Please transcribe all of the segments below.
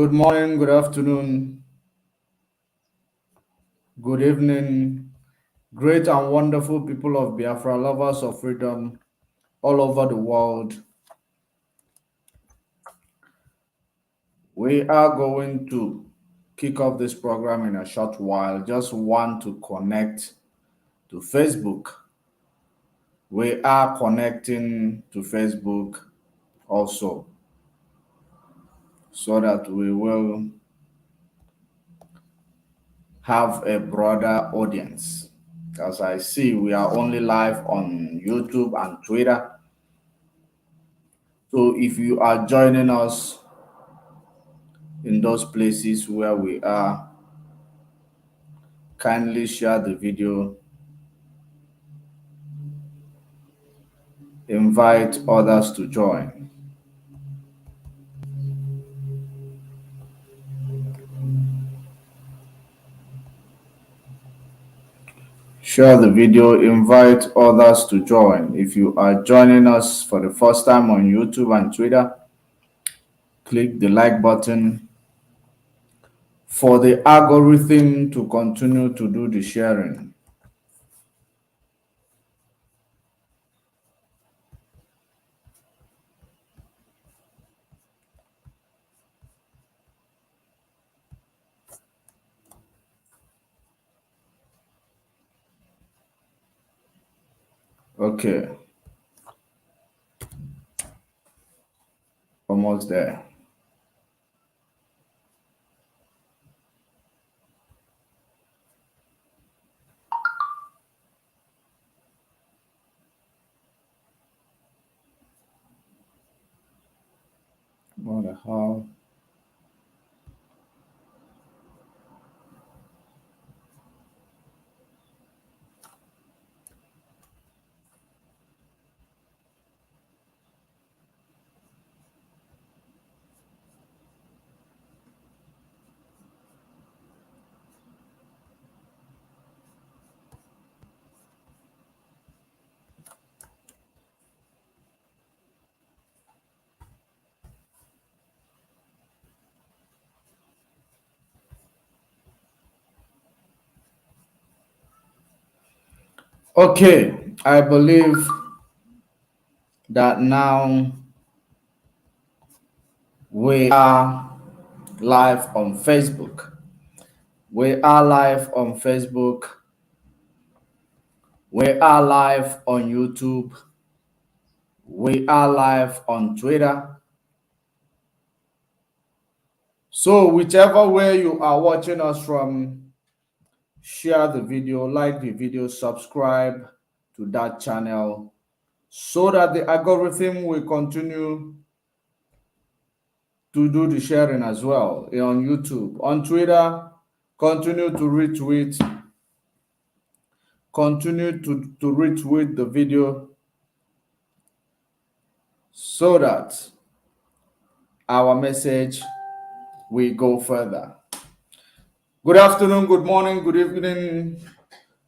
Good morning, good afternoon, good evening, great and wonderful people of Biafra, lovers of freedom all over the world. We are going to kick off this program in a short while. Just want to connect to Facebook. We are connecting to Facebook also so that we will have a broader audience. As I see, we are only live on YouTube and Twitter. So if you are joining us in those places where we are, kindly share the video, invite others to join. Share the video, invite others to join. If you are joining us for the first time on YouTube and Twitter, click the like button for the algorithm to continue to do the sharing. Okay, almost there. What the hell? Okay, I believe that now we are live on Facebook. We are live on Facebook. We are live on YouTube. We are live on Twitter. So whichever way you are watching us from, share the video, like the video, subscribe to that channel so that the algorithm will continue to do the sharing as well on YouTube. On Twitter, continue to retweet. Continue to retweet the video so that our message will go further. Good afternoon, good morning, good evening,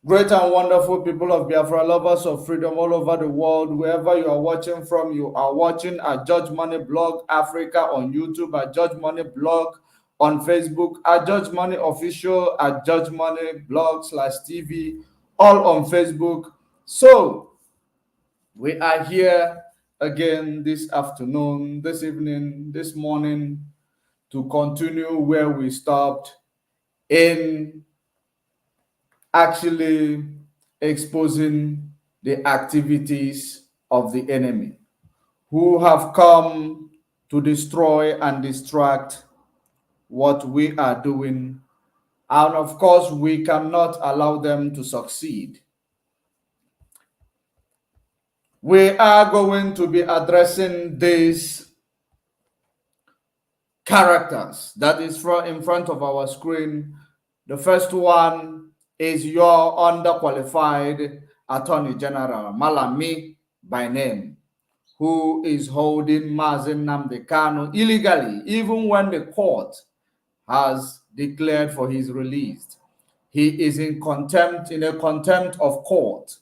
great and wonderful people of Biafra, lovers of freedom all over the world. Wherever you are watching from, you are watching at Judge Money Blog Africa on YouTube, at Judge Money Blog on Facebook, at Judge Money Official, at Judge Money Blog/TV, all on Facebook. So we are here again this afternoon, this evening, this morning to continue where we stopped in actually exposing the activities of the enemy who have come to destroy and distract what we are doing. And of course, we cannot allow them to succeed. We are going to be addressing these characters that is in front of our screen. The first one is your underqualified Attorney General, Malami by name, who is holding Mazen Nnamdi Kanu illegally, even when the court has declared for his release. He is in contempt, in a contempt of court.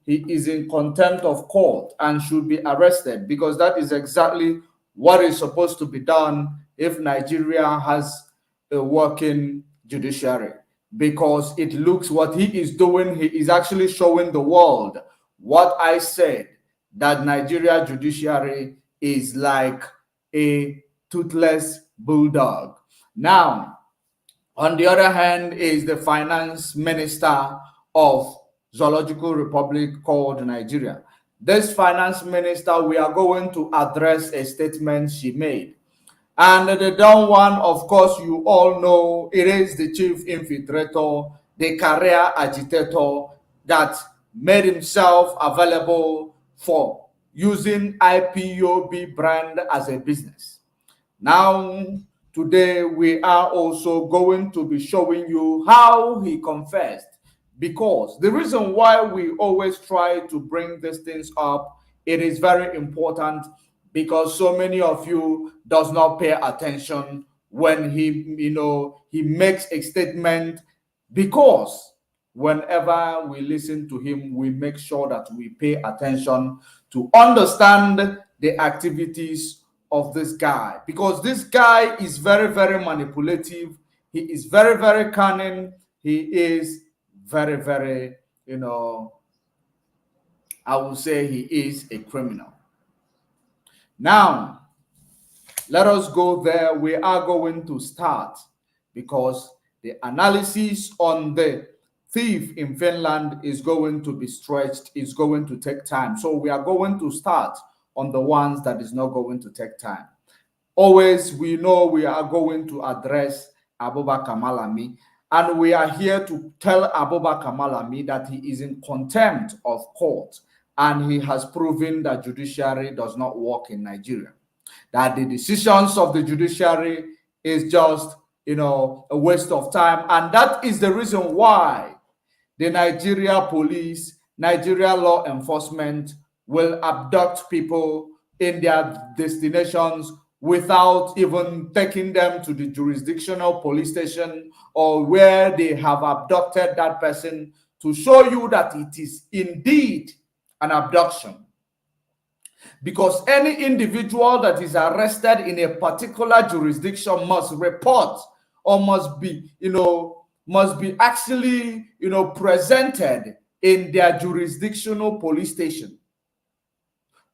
He is in contempt of court and should be arrested because that is exactly what is supposed to be done if Nigeria has a working judiciary, because it looks what he is doing. He is actually showing the world what I said, that Nigeria judiciary is like a toothless bulldog. Now, on the other hand, is the finance minister of Zoological Republic called Nigeria. This finance minister, we are going to address a statement she made. And the down one, of course, you all know, it is the chief infiltrator, the career agitator that made himself available for using IPOB brand as a business. Now, today we are also going to be showing you how he confessed, because the reason why we always try to bring these things up, it is very important, because so many of you does not pay attention when he makes a statement, because whenever we listen to him, we make sure that we pay attention to understand the activities of this guy, because this guy is very, very manipulative. He is very, very cunning. He is very, very, I would say he is a criminal. Now, let us go there. We are going to start, because the analysis on the thief in Finland is going to be stretched. It's going to take time. So we are going to start on the ones that is not going to take time. Always, we know we are going to address Abubakar Malami, and we are here to tell Abubakar Malami that he is in contempt of court, and he has proven that judiciary does not work in Nigeria, that the decisions of the judiciary is just, a waste of time. And that is the reason why the Nigeria police, Nigeria law enforcement will abduct people in their destinations without even taking them to the jurisdictional police station or where they have abducted that person, to show you that it is indeed an abduction. Because any individual that is arrested in a particular jurisdiction must report, or must be actually, presented in their jurisdictional police station.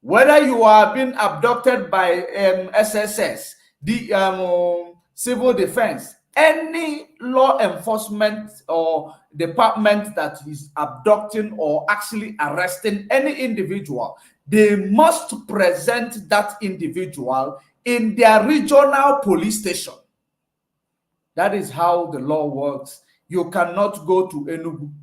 Whether you are being abducted by SSS, the civil defense, any law enforcement or department that is abducting or actually arresting any individual, they must present that individual in their regional police station. That is how the law works. You cannot go to Enugu,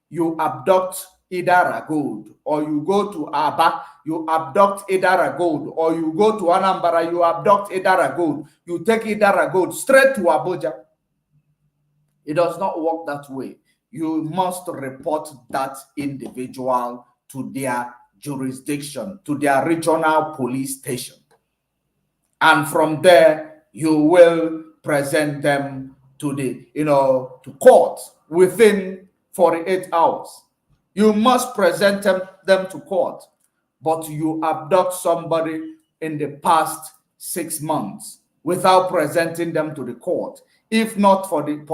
you abduct Idara Gold, or you go to Aba, you abduct Idara Gold, or you go to Anambra, you abduct Idara Gold, you take Idara Gold straight to Abuja. It does not work that way. You must report that individual to their jurisdiction, to their regional police station. And from there, you will present them to the, to court within 48 hours. You must present them to court. But you abduct somebody in the past 6 months without presenting them to the court. If not for the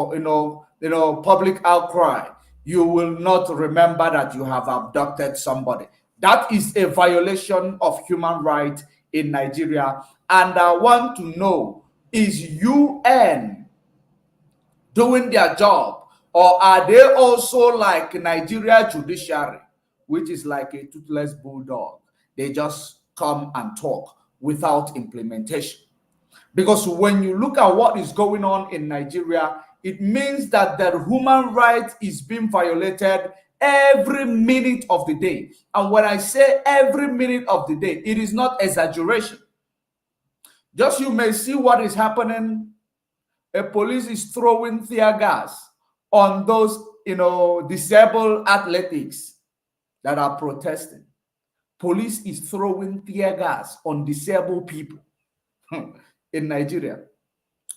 public outcry, you will not remember that you have abducted somebody. That is a violation of human rights in Nigeria. And I want to know, is UN doing their job, or are they also like Nigeria judiciary, which is like a toothless bulldog? They just come and talk without implementation. Because when you look at what is going on in Nigeria, it means that their human rights is being violated every minute of the day. And when I say every minute of the day, it is not exaggeration. Just you may see what is happening. A police is throwing tear gas on those, disabled athletics that are protesting. Police is throwing tear gas on disabled people in Nigeria.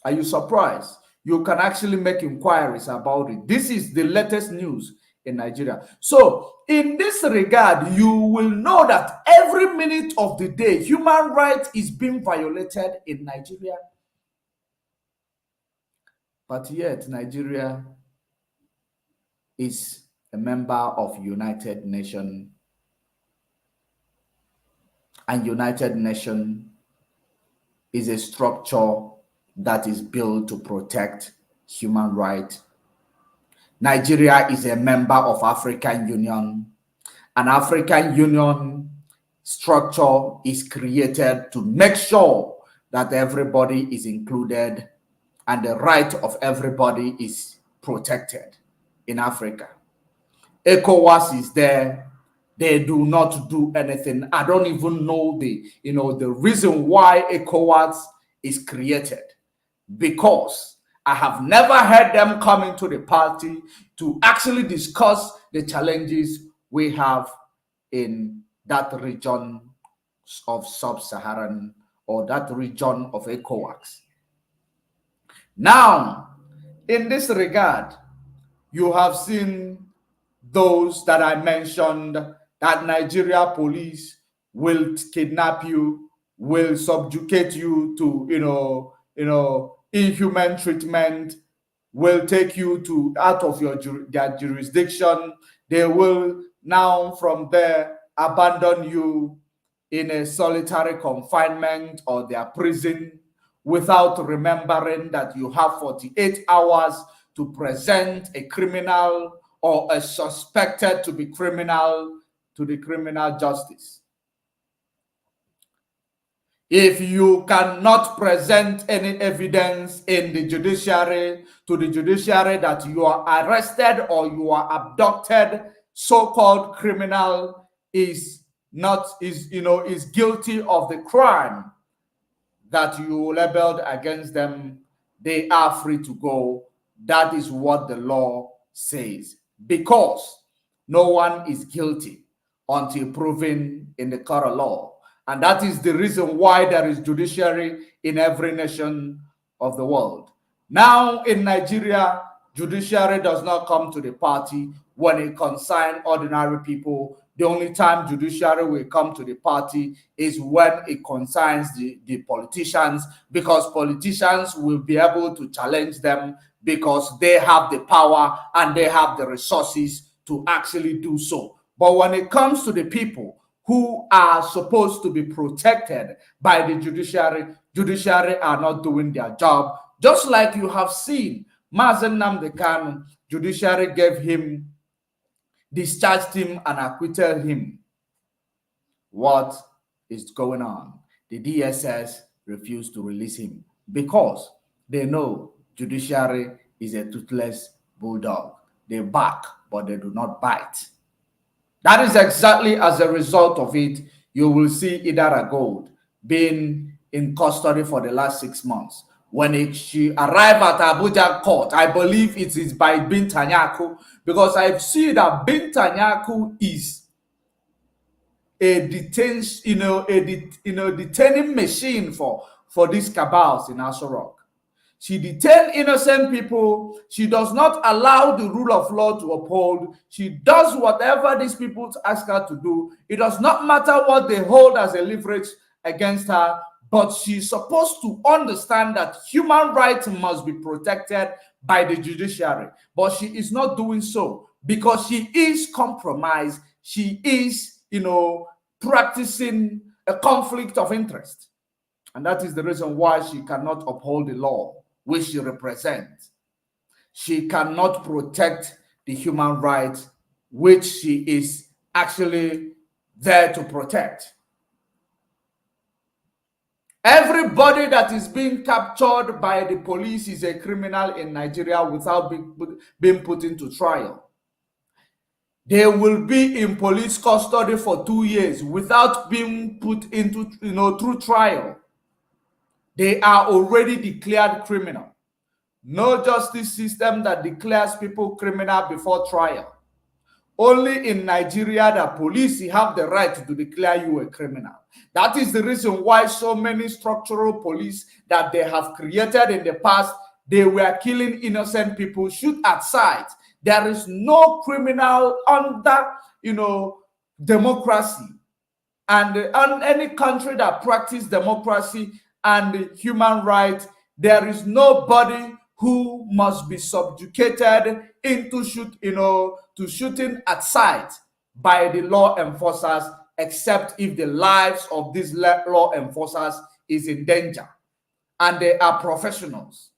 Are you surprised? You can actually make inquiries about it. This is the latest news in Nigeria. So in this regard, you will know that every minute of the day, human rights is being violated in Nigeria. But yet Nigeria is a member of United Nations, and United Nations is a structure that is built to protect human rights. Nigeria is a member of African Union. An African Union structure is created to make sure that everybody is included and the right of everybody is protected in Africa. ECOWAS is there. They do not do anything. I don't even know the reason why ECOWAS is created, because I have never heard them coming to the party to actually discuss the challenges we have in that region of sub-Saharan, or that region of ECOWAS. Now, in this regard, you have seen those that I mentioned, that Nigeria police will kidnap you, will subjugate you to inhuman treatment, will take you to out of their jurisdiction. They will now from there abandon you in a solitary confinement or their prison, without remembering that you have 48 hours to present a criminal or a suspected to be criminal to the criminal justice. If you cannot present any evidence in the judiciary to the judiciary that you are arrested or you are abducted, so-called criminal is guilty of the crime that you labeled against them, they are free to go. That is what the law says, because no one is guilty until proven in the court of law. And that is the reason why there is judiciary in every nation of the world. Now in Nigeria, judiciary does not come to the party when it concerns ordinary people. The only time judiciary will come to the party is when it concerns the politicians, because politicians will be able to challenge them because they have the power and they have the resources to actually do so. But when it comes to the people who are supposed to be protected by the judiciary are not doing their job. Just like you have seen, Mazen Nnamdi Kanu, judiciary gave him, discharged him and acquitted him. What is going on? The DSS refused to release him because they know judiciary is a toothless bulldog. They bark, but they do not bite. That is exactly as a result of it, you will see Idara Gold being in custody for the last 6 months. When she arrived at Abuja court, I believe it is by Bintanyaku, because I see that Bintanyaku is a detaining machine for these cabals in Aso Rock. She detains innocent people. She does not allow the rule of law to uphold. She does whatever these people ask her to do. It does not matter what they hold as a leverage against her, but she's supposed to understand that human rights must be protected by the judiciary. But she is not doing so because she is compromised. She is, practicing a conflict of interest. And that is the reason why she cannot uphold the law which she represents. She cannot protect the human rights which she is actually there to protect. Everybody that is being captured by the police is a criminal in Nigeria without being put into trial. They will be in police custody for 2 years without being put into, through trial. They are already declared criminal. No justice system that declares people criminal before trial. Only in Nigeria the police have the right to declare you a criminal. That is the reason why so many structural police that they have created in the past, they were killing innocent people, shoot at sight. There is no criminal under, democracy. And on any country that practices democracy and human rights, there is nobody who must be subjugated into shooting at sight by the law enforcers, except if the lives of these law enforcers is in danger, and they are professionals.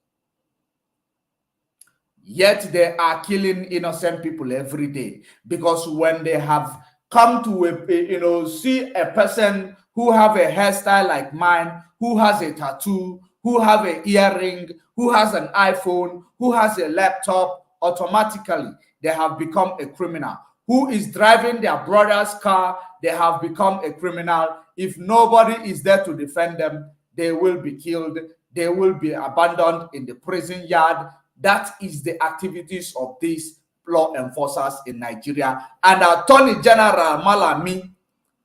Yet they are killing innocent people every day, because when they have come to see a person who have a hairstyle like mine, who has a tattoo, who have an earring, who has an iPhone, who has a laptop, automatically they have become a criminal. Who is driving their brother's car, they have become a criminal. If nobody is there to defend them, they will be killed. They will be abandoned in the prison yard. That is the activities of these law enforcers in Nigeria. And Attorney General Malami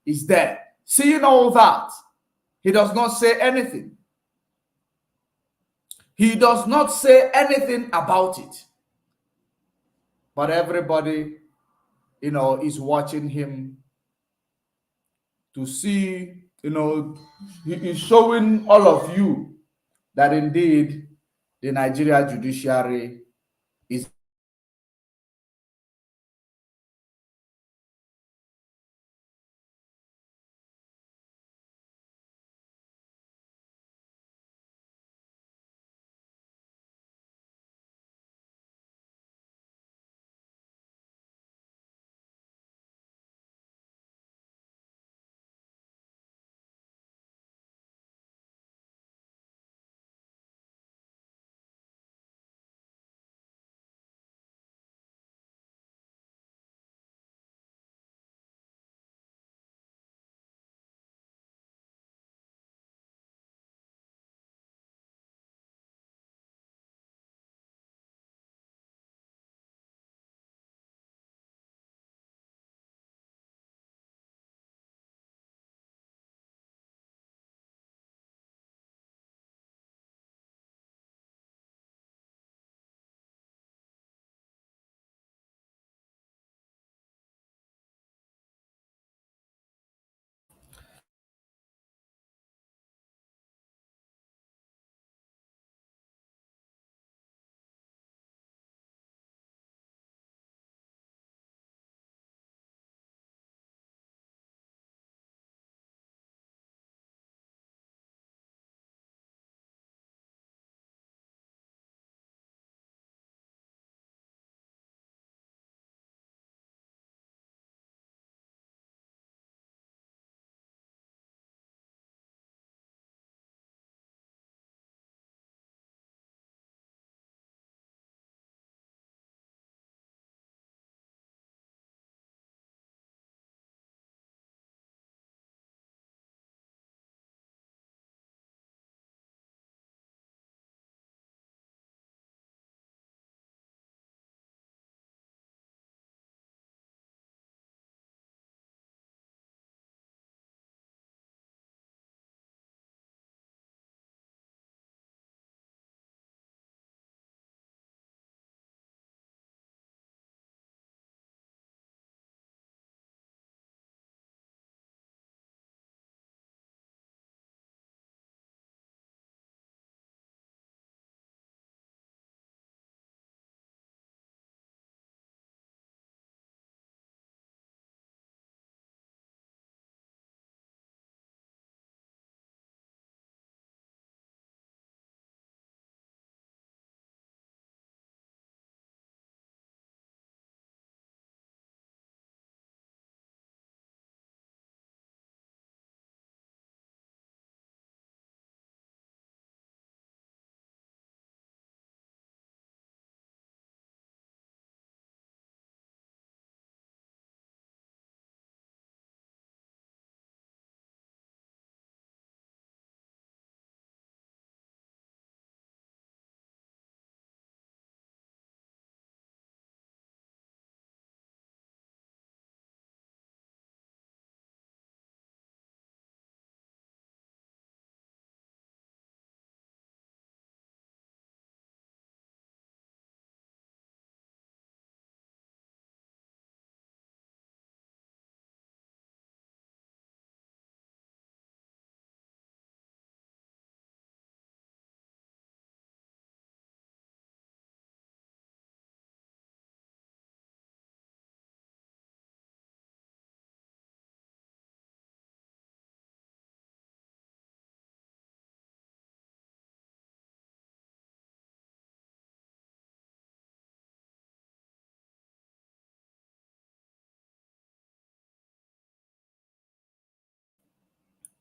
is there. Seeing all that, he does not say anything. He does not say anything about it. But everybody, is watching him to see, he is showing all of you that indeed the Nigeria judiciary is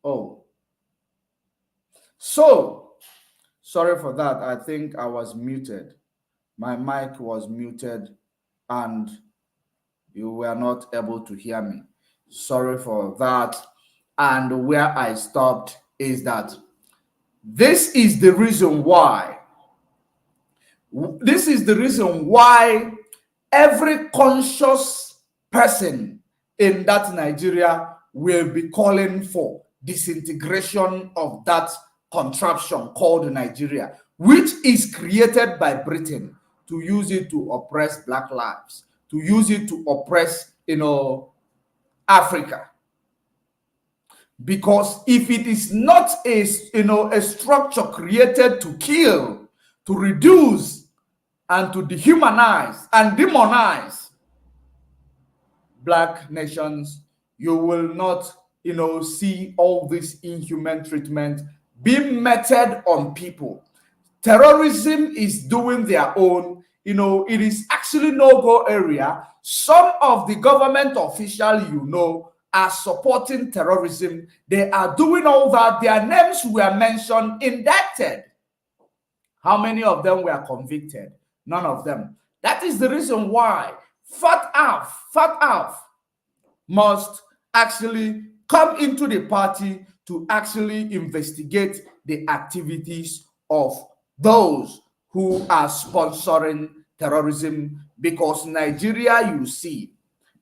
Oh, so sorry for that. I think I was muted. My mic was muted and you were not able to hear me. Sorry for that. And where I stopped is that this is the reason why. This is the reason why every conscious person in that Nigeria will be calling for disintegration of that contraption called Nigeria, which is created by Britain to use it to oppress Black lives, to use it to oppress, Africa. Because if it is not a structure created to kill, to reduce, and to dehumanize and demonize Black nations, you will not, see all this inhuman treatment being meted on people. Terrorism is doing their own. It is actually no-go area. Some of the government officials, are supporting terrorism. They are doing all that. Their names were mentioned, indicted. How many of them were convicted? None of them. That is the reason why FAT0RS must actually come into the party to actually investigate the activities of those who are sponsoring terrorism, because Nigeria you see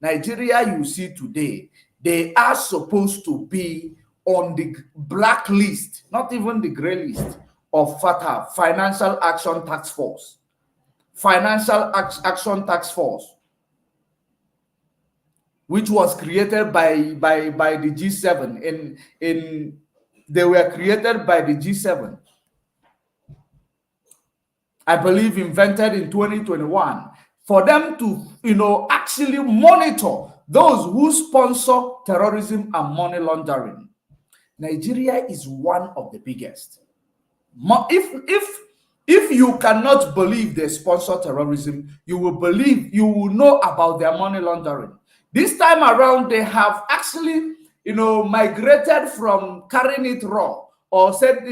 today, they are supposed to be on the blacklist, not even the gray list of FATF, Financial Action Task Force. Action Task Force, which was created by the G7. They were created by the G7. I believe invented in 2021 for them to actually monitor those who sponsor terrorism and money laundering. Nigeria is one of the biggest. If you cannot believe they sponsor terrorism, you will know about their money laundering. This time around, they have actually, migrated from carrying it raw, or said,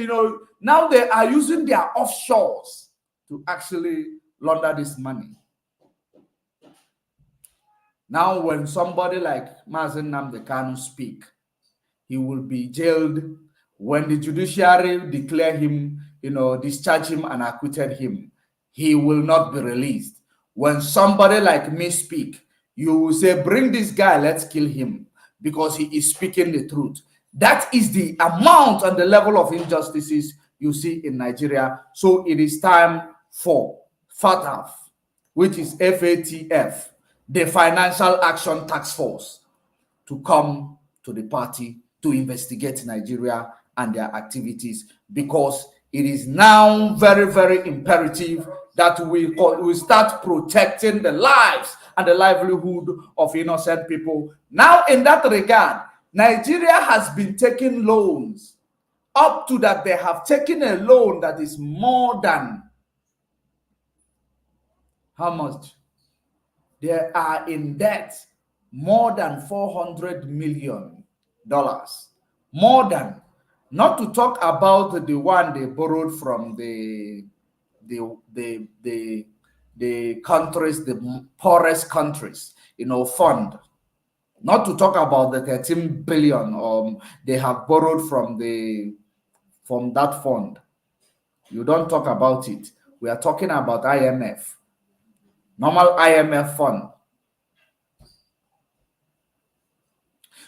now they are using their offshores to actually launder this money. Now, when somebody like Mazen Nnamdi Kanu speak, he will be jailed. When the judiciary declare him, discharge him and acquitted him, he will not be released. When somebody like me speak, you will say, bring this guy, let's kill him, because he is speaking the truth. That is the amount and the level of injustices you see in Nigeria. So it is time for FATF, which is FATF, the Financial Action Task Force, to come to the party to investigate Nigeria and their activities, because it is now very, very imperative that we start protecting the lives and the livelihood of innocent people. Now, in that regard, Nigeria has been taking loans. Up to that, they have taken a loan that is more than how much? They are in debt more than $400 million. More than, not to talk about the one they borrowed from the countries, the poorest countries, fund. Not to talk about the 13 billion they have borrowed from that fund. You don't talk about it. We are talking about IMF. Normal IMF fund.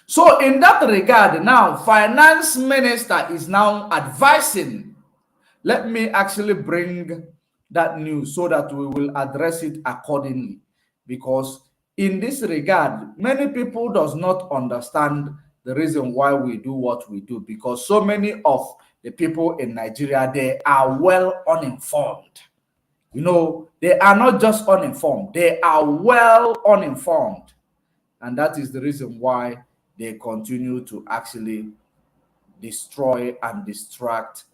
So in that regard, now finance minister is now advising. Let me actually bring that news so that we will address it accordingly, because in this regard, many people does not understand the reason why we do what we do, because so many of the people in Nigeria, they are well uninformed. They are not just uninformed, they are well uninformed. And that is the reason why they continue to actually destroy and distract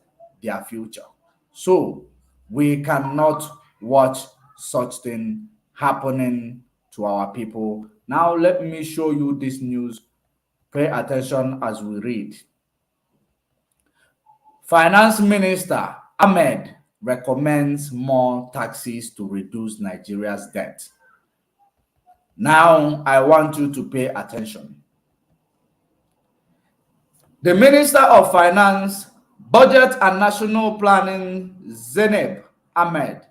their future. So we cannot watch such thing happening to our people. Now let me show you this news. Pay attention as we read. Finance Minister Ahmed recommends more taxes to reduce Nigeria's debt. Now, I want you to pay attention. The Minister of Finance, Budget and National Planning, Zainab Ahmed,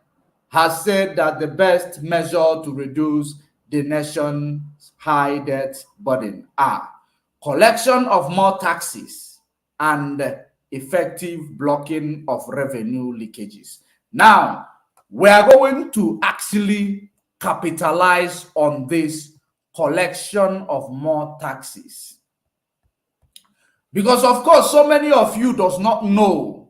has said that the best measure to reduce the nation's high debt burden are collection of more taxes and effective blocking of revenue leakages. Now, we are going to actually capitalize on this collection of more taxes. Because, of course, so many of you does not know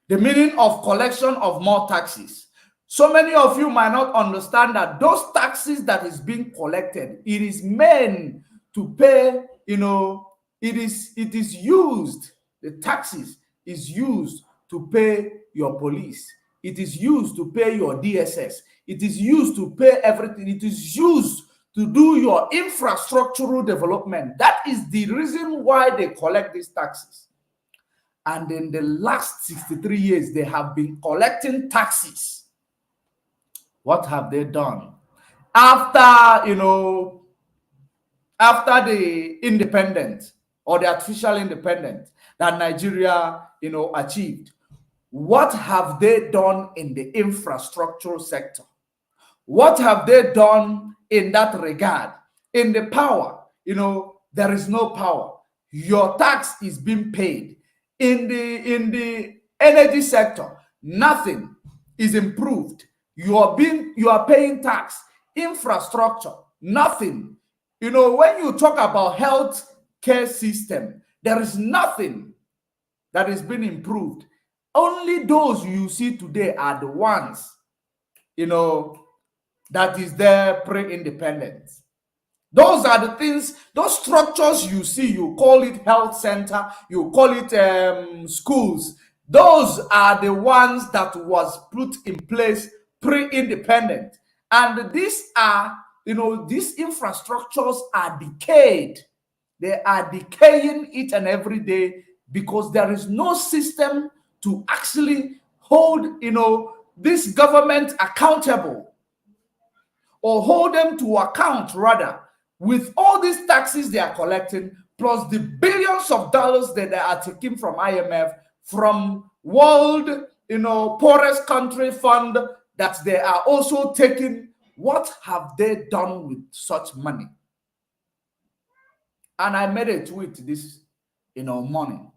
the meaning of collection of more taxes. So many of you might not understand that those taxes that is being collected, it is meant to pay, it is used, the taxes is used to pay your police. It is used to pay your DSS. It is used to pay everything. It is used to do your infrastructural development. That is the reason why they collect these taxes. And in the last 63 years, they have been collecting taxes. What have they done? After the independence or the artificial independence that Nigeria, achieved, what have they done in the infrastructural sector? What have they done in that regard? In the power, there is no power. Your tax is being paid. In the energy sector, nothing is improved. You are paying tax. Infrastructure, nothing. When you talk about health care system, there is nothing that is being improved. Only those you see today are the ones, that is there pre-independence. Those are the things, those structures you see, you call it health center, you call it schools. Those are the ones that was put in place pre-independent. And these are, these infrastructures are decayed. They are decaying each and every day because there is no system to actually hold, this government accountable, or hold them to account rather, with all these taxes they are collecting, plus the billions of dollars that they are taking from IMF, from World, Poorest Country Fund that they are also taking. What have they done with such money? And I made a tweet this, morning,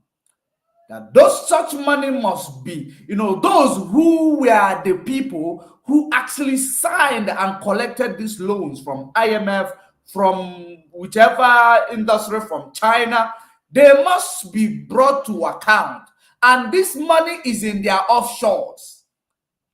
that such money must be, those who were the people who actually signed and collected these loans from IMF, from whichever industry, from China, they must be brought to account. And this money is in their offshores.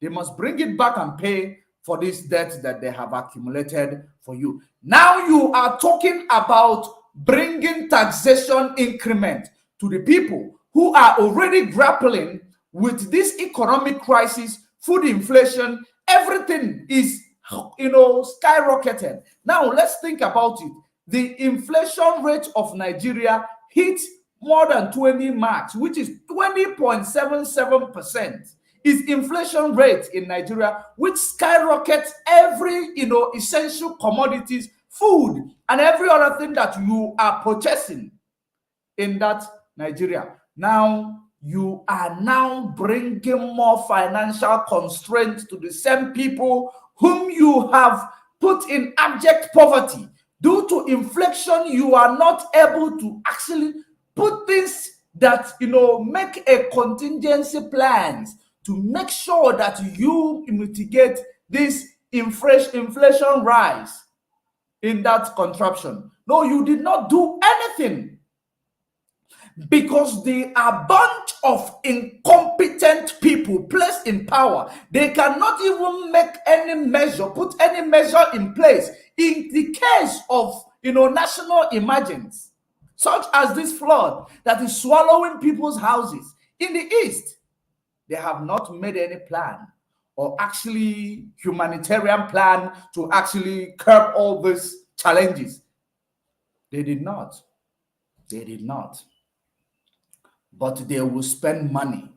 They must bring it back and pay for this debt that they have accumulated for you. Now you are talking about bringing taxation increment to the people who are already grappling with this economic crisis, food inflation, everything is, skyrocketed. Now let's think about it. The inflation rate of Nigeria hit more than 20 marks, which is 20.77%. Is inflation rate in Nigeria, which skyrockets every, essential commodities, food, and every other thing that you are purchasing in that Nigeria. Now, you are now bringing more financial constraints to the same people whom you have put in abject poverty. Due to inflation, you are not able to actually put things that, make a contingency plans to make sure that you mitigate this inflation rise in that contraption. No, you did not do anything, because they are a bunch of incompetent people placed in power. They cannot even make any measure, put any measure in place in the case of, national emergency, such as this flood that is swallowing people's houses in the east. They have not made any plan, or actually humanitarian plan to actually curb all these challenges. They did not. They did not. but they will spend money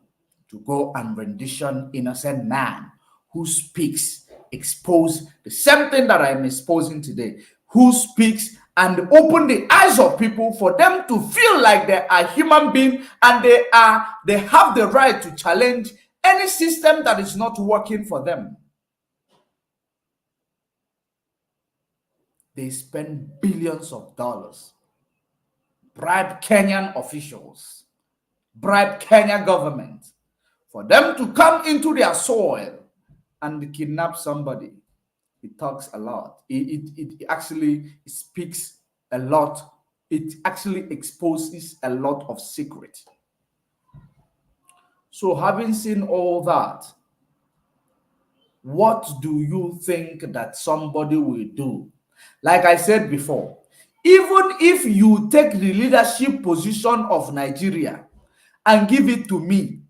to go and rendition innocent man who speaks, expose the same thing that I'm exposing today, who speaks and open the eyes of people for them to feel like they are human beings and they have the right to challenge any system that is not working for them. They spend billions of dollars, bribe Kenyan officials, bribe Kenya government for them to come into their soil and kidnap somebody. It talks a lot. It actually speaks a lot. It actually exposes a lot of secret. So having seen all that, what do you think that somebody will do? Like I said before, even if you take the leadership position of Nigeria and give it to me,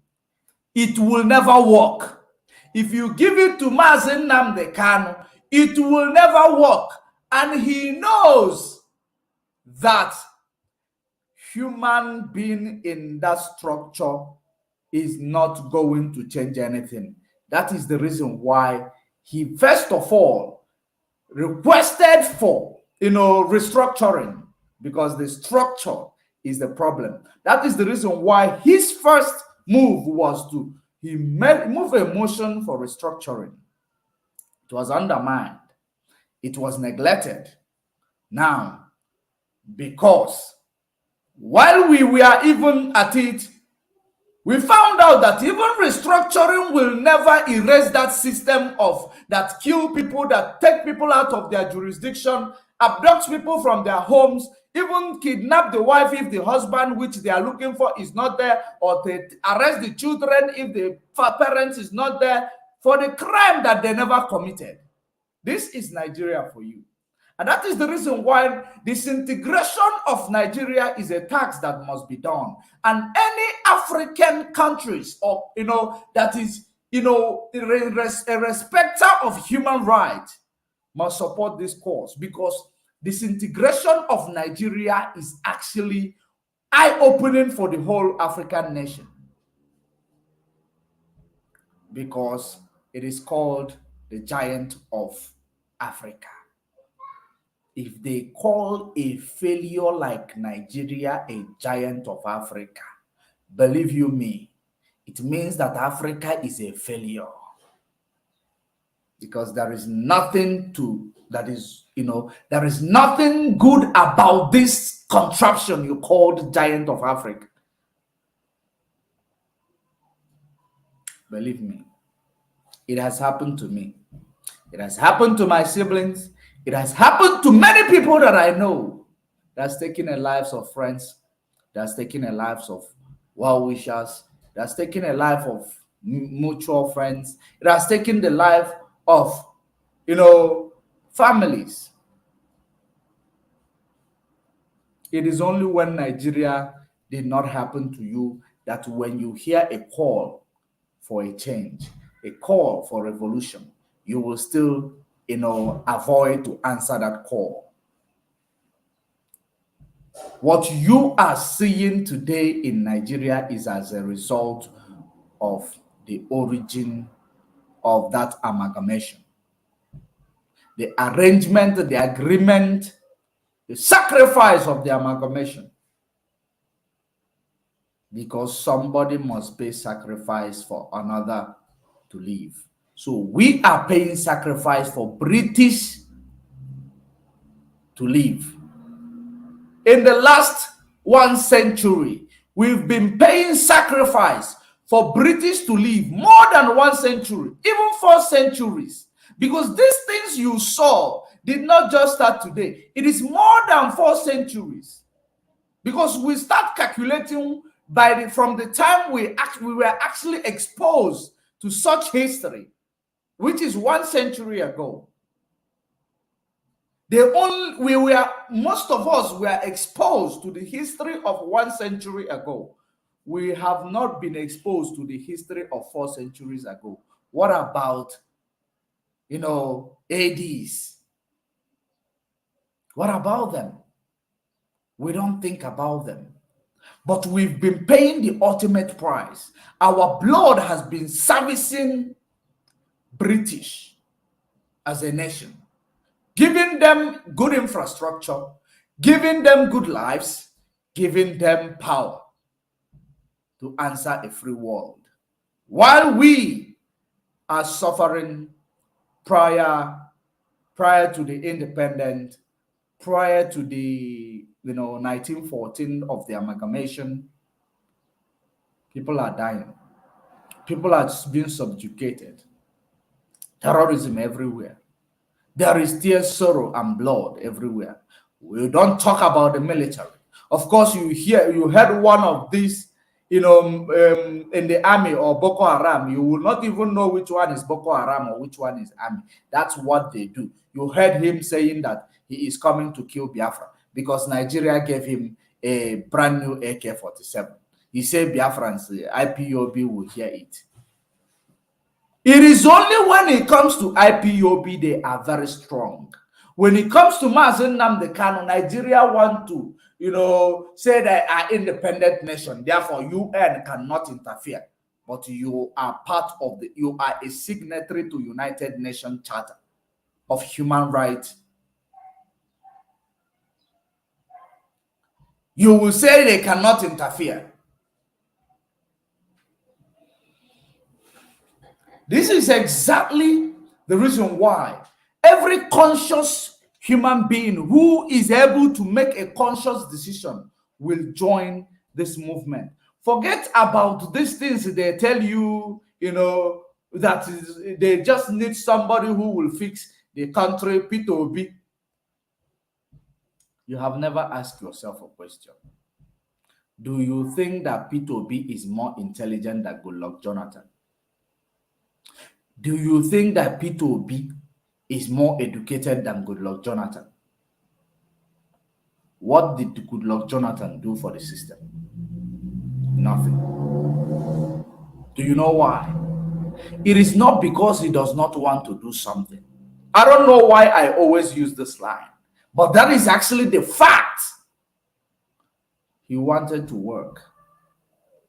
it will never work. If you give it to Mazi Nnamdi Kanu, it will never work. And he knows that human being in that structure is not going to change anything. That is the reason why he first of all requested for restructuring, because the structure is the problem. That is the reason why his first move was to move a motion for restructuring. It was undermined. It was neglected. Now, because while we were even at it, we found out that even restructuring will never erase that system of that kill people, that take people out of their jurisdiction, abduct people from their homes, even kidnap the wife if the husband which they are looking for is not there, or they arrest the children if the parents is not there for the crime that they never committed. This is Nigeria for you. And that is the reason why disintegration of Nigeria is a tax that must be done. And any African countries, or that is a respecter of human rights, must support this cause, because disintegration of Nigeria is actually eye-opening for the whole African nation, because it is called the giant of Africa. If they call a failure like Nigeria a giant of Africa, believe you me, it means that Africa is a failure. Because there is nothing there is nothing good about this contraption you called giant of Africa. Believe me, it has happened to me. It has happened to my siblings. It has happened to many people that I know. That's taken the lives of friends. That's taken the lives of well-wishers. That's taken the life of mutual friends. It has taken the life of, families. It is only when Nigeria did not happen to you that when you hear a call for a change, a call for revolution, you will still avoid to answer that call. What you are seeing today in Nigeria is as a result of the origin of that amalgamation. The arrangement, the agreement, the sacrifice of the amalgamation. Because somebody must pay sacrifice for another to live. So we are paying sacrifice for British to live. In the last 1 century, we've been paying sacrifice for British to live more than 1 century, even 4 centuries. Because these things you saw did not just start today. It is more than 4 centuries. Because we start calculating from the time we were actually exposed to such history, which is 1 century ago. Most of us were exposed to the history of 1 century ago. We have not been exposed to the history of 4 centuries ago. What about, ADs? What about them? We don't think about them. But we've been paying the ultimate price. Our blood has been servicing British as a nation, giving them good infrastructure, giving them good lives, giving them power to answer a free world. While we are suffering prior to the independence, prior to the 1914 of the amalgamation, people are dying. People are being subjugated. Terrorism everywhere. There is tears, sorrow, and blood everywhere. We don't talk about the military. Of course, you heard one of these, in the army or Boko Haram. You will not even know which one is Boko Haram or which one is army. That's what they do. You heard him saying that he is coming to kill Biafra because Nigeria gave him a brand new AK-47. He said Biafrans, IPOB will hear it. It is only when it comes to IPOB they are very strong. When it comes to Mazen Nnamdi Kanu, Nigeria want to, say they are independent nation. Therefore, UN cannot interfere. But you are you are a signatory to United Nations Charter of Human Rights. You will say they cannot interfere. This is exactly the reason why every conscious human being who is able to make a conscious decision will join this movement. Forget about these things they tell you, that they just need somebody who will fix the country, P2B. You have never asked yourself a question. Do you think that P2B is more intelligent than Goodluck Jonathan? Do you think that P2B is more educated than Goodluck Jonathan? What did Goodluck Jonathan do for the system? Nothing. Do you know why? It is not because he does not want to do something. I don't know why I always use this line, but that is actually the fact. He wanted to work,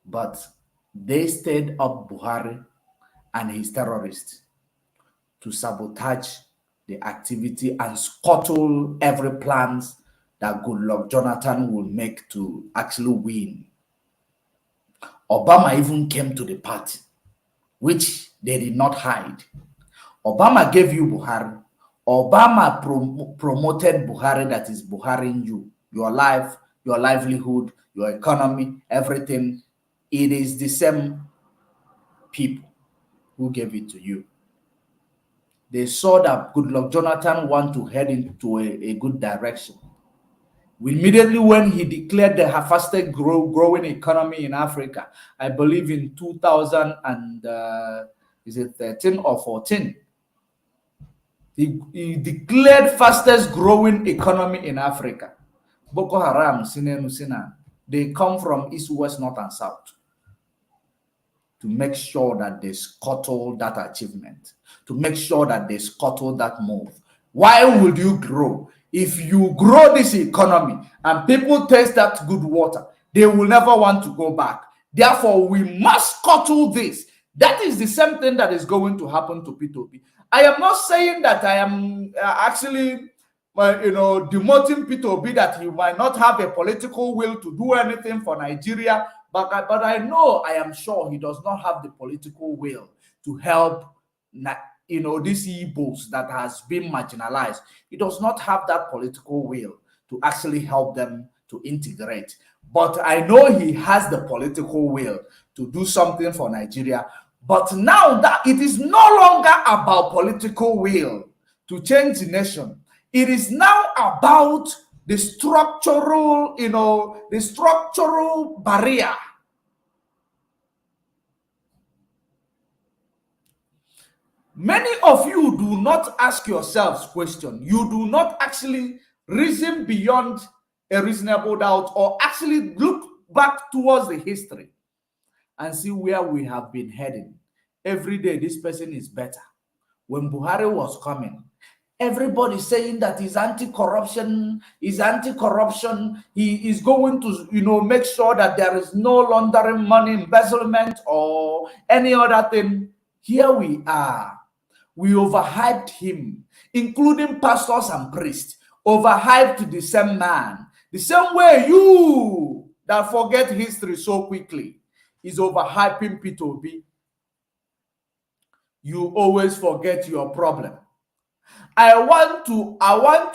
but they stayed up Buhari and his terrorists to sabotage the activity and scuttle every plans that Goodluck Jonathan will make to actually win. Obama even came to the party, which they did not hide. Obama gave you Buhari. Obama promoted Buhari, that is Buhari you, your life, your livelihood, your economy, everything. It is the same people who gave it to you. They saw that Goodluck Jonathan want to head into a good direction. Immediately when he declared the fastest growing economy in Africa, I believe in 2013 or 14, he declared fastest growing economy in Africa. Boko Haram, they come from east, west, north, and south to make sure that they scuttle that achievement, to make sure that they scuttle that move. Why would you grow? If you grow this economy and people taste that good water, they will never want to go back. Therefore, we must scuttle this. That is the same thing that is going to happen to P2P. I am not saying that I am actually demoting P2P, that he might not have a political will to do anything for Nigeria, but I know, I am sure he does not have the political will to help these Igbos that has been marginalized. He does not have that political will to actually help them to integrate. But I know he has the political will to do something for Nigeria. But now that it is no longer about political will to change the nation, it is now about the structural, the structural barrier. Many of you do not ask yourselves questions. You do not actually reason beyond a reasonable doubt or actually look back towards the history and see where we have been heading. Every day, this person is better. When Buhari was coming, Everybody saying that he's anti-corruption, he is going to, make sure that there is no laundering money, embezzlement, or any other thing. Here we are. We overhyped him, including pastors and priests, overhyped the same man. The same way you that forget history so quickly is overhyping P2B. You always forget your problem. I want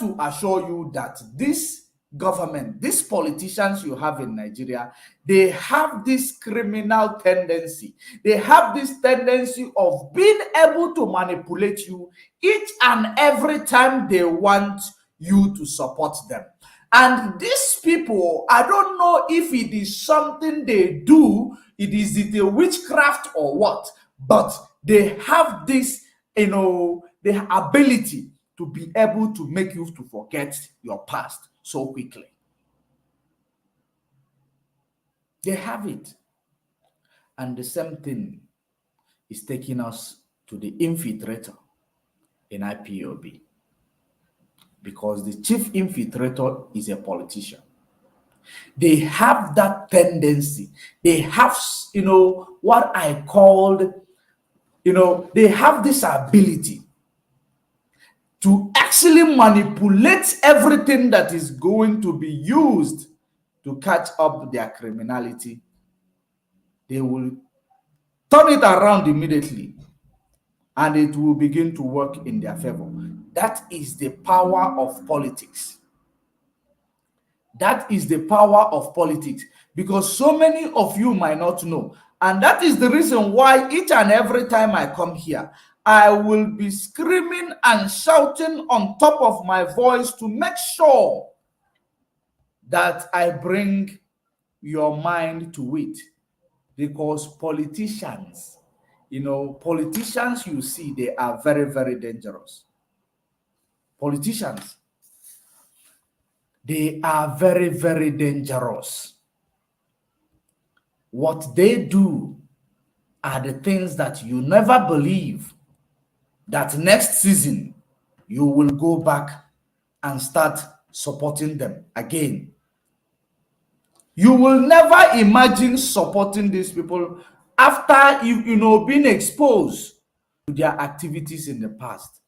to assure you that this government, these politicians you have in Nigeria, they have this criminal tendency. They have this tendency of being able to manipulate you each and every time they want you to support them. And these people, I don't know if it is something they do, it a witchcraft or what, but they have this, the ability to be able to make you to forget your past so quickly. They have it. And the same thing is taking us to the infiltrator in IPOB. Because the chief infiltrator is a politician. They have that tendency. They have, what I called, they have this ability to actually manipulate everything that is going to be used to catch up their criminality. They will turn it around immediately and it will begin to work in their favor. That is the power of politics. That is the power of politics, because so many of you might not know. And that is the reason why each and every time I come here, I will be screaming and shouting on top of my voice to make sure that I bring your mind to it. Because politicians, politicians you see, they are very, very dangerous. Politicians, they are very, very dangerous. What they do are the things that you never believe that next season you will go back and start supporting them again. You will never imagine supporting these people after being exposed to their activities in the past.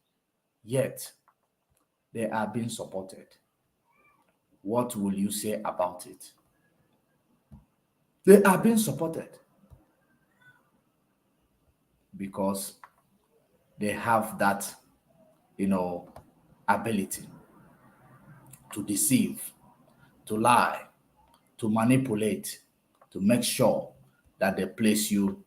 Yet they are being supported. What will you say about it? They are being supported because they have that, ability to deceive, to lie, to manipulate, to make sure that they place you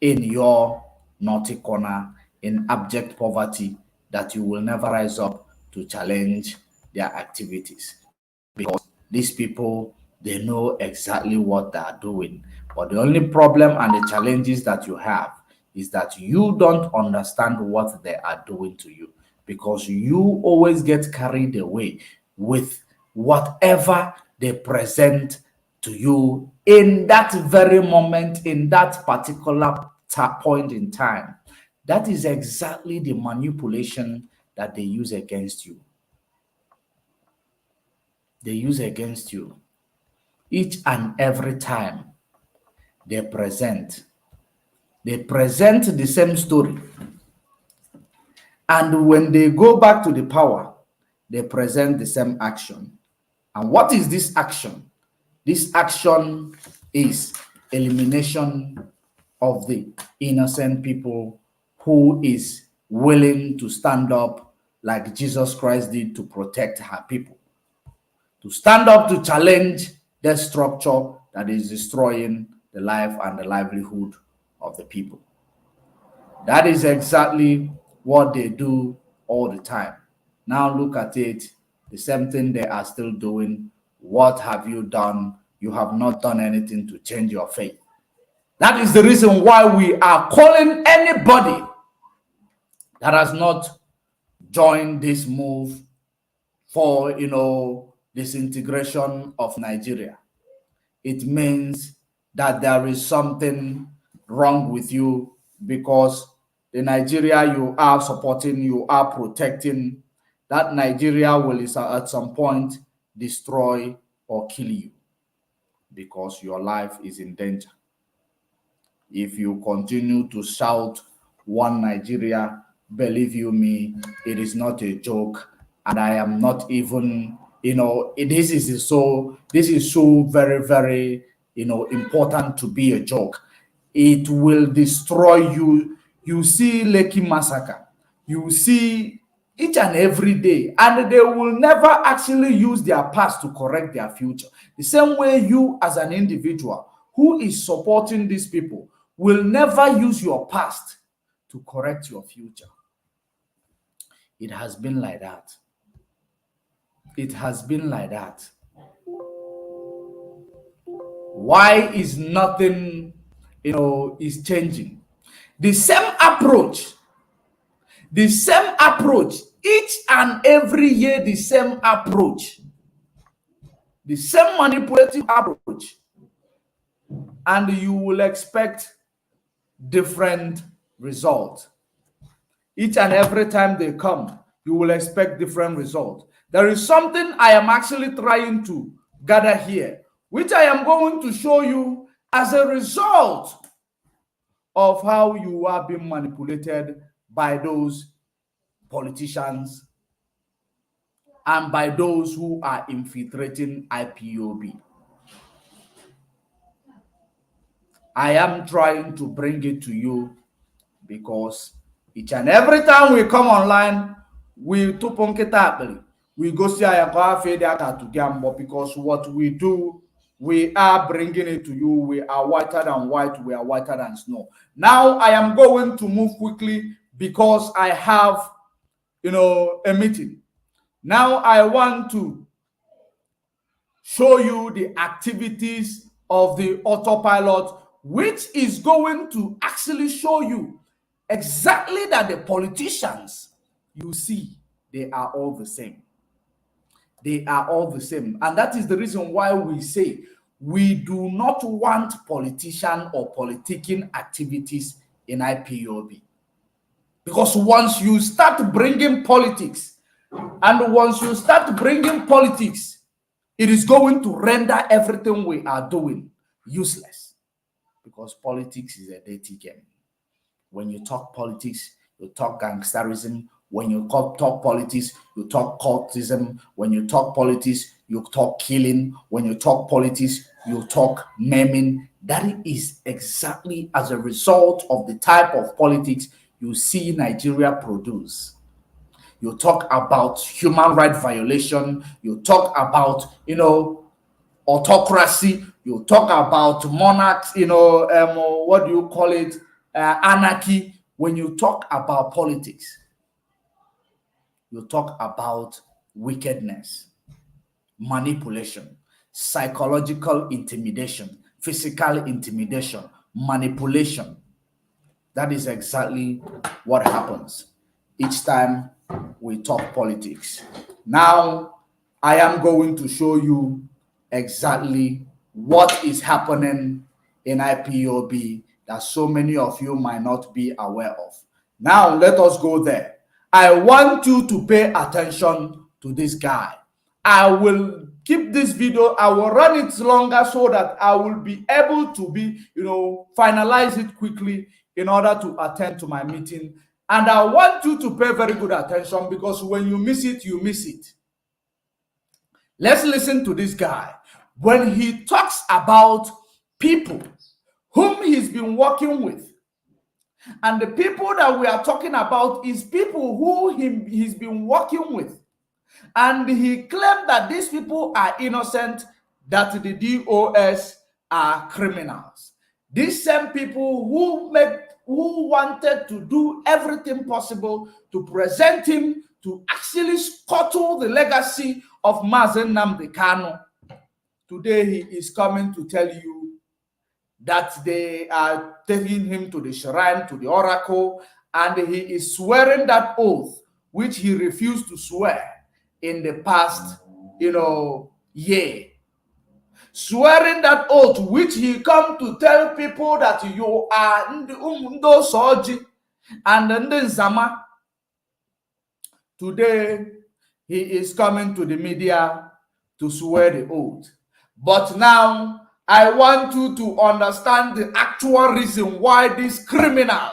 in your naughty corner, in abject poverty, that you will never rise up to challenge their activities. Because these people, they know exactly what they are doing. But the only problem and the challenges that you have is that you don't understand what they are doing to you, because you always get carried away with whatever they present to you in that very moment, in that particular point in time. That is exactly the manipulation that they use against you. They use against you each and every time they present the same story. And when they go back to the power, they present the same action. And what is this action? This action is elimination of the innocent people who is willing to stand up like Jesus Christ did to protect her people. To stand up to challenge the structure that is destroying the life and the livelihood of the people. That is exactly what they do all the time. Now look at it, the same thing they are still doing. What have you done? You have not done anything to change your faith. That is the reason why we are calling anybody that has not joined this move for, disintegration of Nigeria. It means that there is something wrong with you, because the Nigeria you are supporting, you are protecting, that Nigeria will at some point destroy or kill you because your life is in danger. If you continue to shout one Nigeria, believe you me, it is not a joke. And I am not even, this is so very, very, important to be a joke. It will destroy you. You see Lekki massacre. You see each and every day, and they will never actually use their past to correct their future. The same way you as an individual who is supporting these people will never use your past to correct your future. It has been like that. It has been like that. Why is nothing, is changing? The same approach, each and every year, the same approach, the same manipulative approach, and you will expect different results. Each and every time they come, you will expect different results. There is something I am actually trying to gather here, which I am going to show you as a result of how you are being manipulated by those politicians and by those who are infiltrating IPOB. I am trying to bring it to you because each and every time we come online, we go see to gamble, because what we do, we are bringing it to you. We are whiter than white, we are whiter than snow. Now I am going to move quickly because I have a meeting. Now I want to show you the activities of the autopilot, which is going to actually show you exactly that the politicians you see, they are all the same. They are all the same. And that is the reason why we say we do not want politician or politicking activities in IPOB. Because once you start bringing politics, it is going to render everything we are doing useless. Because politics is a dirty game. When you talk politics, you talk gangsterism. When you talk politics, you talk cultism. When you talk politics, you talk killing. When you talk politics, you talk maiming. That is exactly as a result of the type of politics you see Nigeria produce. You talk about human rights violation. You talk about, autocracy. You talk about monarchs, what do you call it? Anarchy. When you talk about politics, you talk about wickedness, manipulation, psychological intimidation, physical intimidation, manipulation. That is exactly what happens each time we talk politics. Now, I am going to show you exactly what is happening in IPOB that so many of you might not be aware of. Now, let us go there. I want you to pay attention to this guy. I will keep this video, I will run it longer so that I will be able to finalize it quickly in order to attend to my meeting. And I want you to pay very good attention, because when you miss it, you miss it. Let's listen to this guy when he talks about people whom he's been working with. And the people that we are talking about is people who he's been working with. And he claimed that these people are innocent, that the DOS are criminals. These same people who wanted to do everything possible to present him to actually scuttle the legacy of Mazen Nnamdi Kanu. Today he is coming to tell you that they are taking him to the shrine, to the oracle, and he is swearing that oath which he refused to swear in the past, year. Swearing that oath which he come to tell people that you are Ndo Soji and Nzama. Today, he is coming to the media to swear the oath. But now, I want you to understand the actual reason why this criminal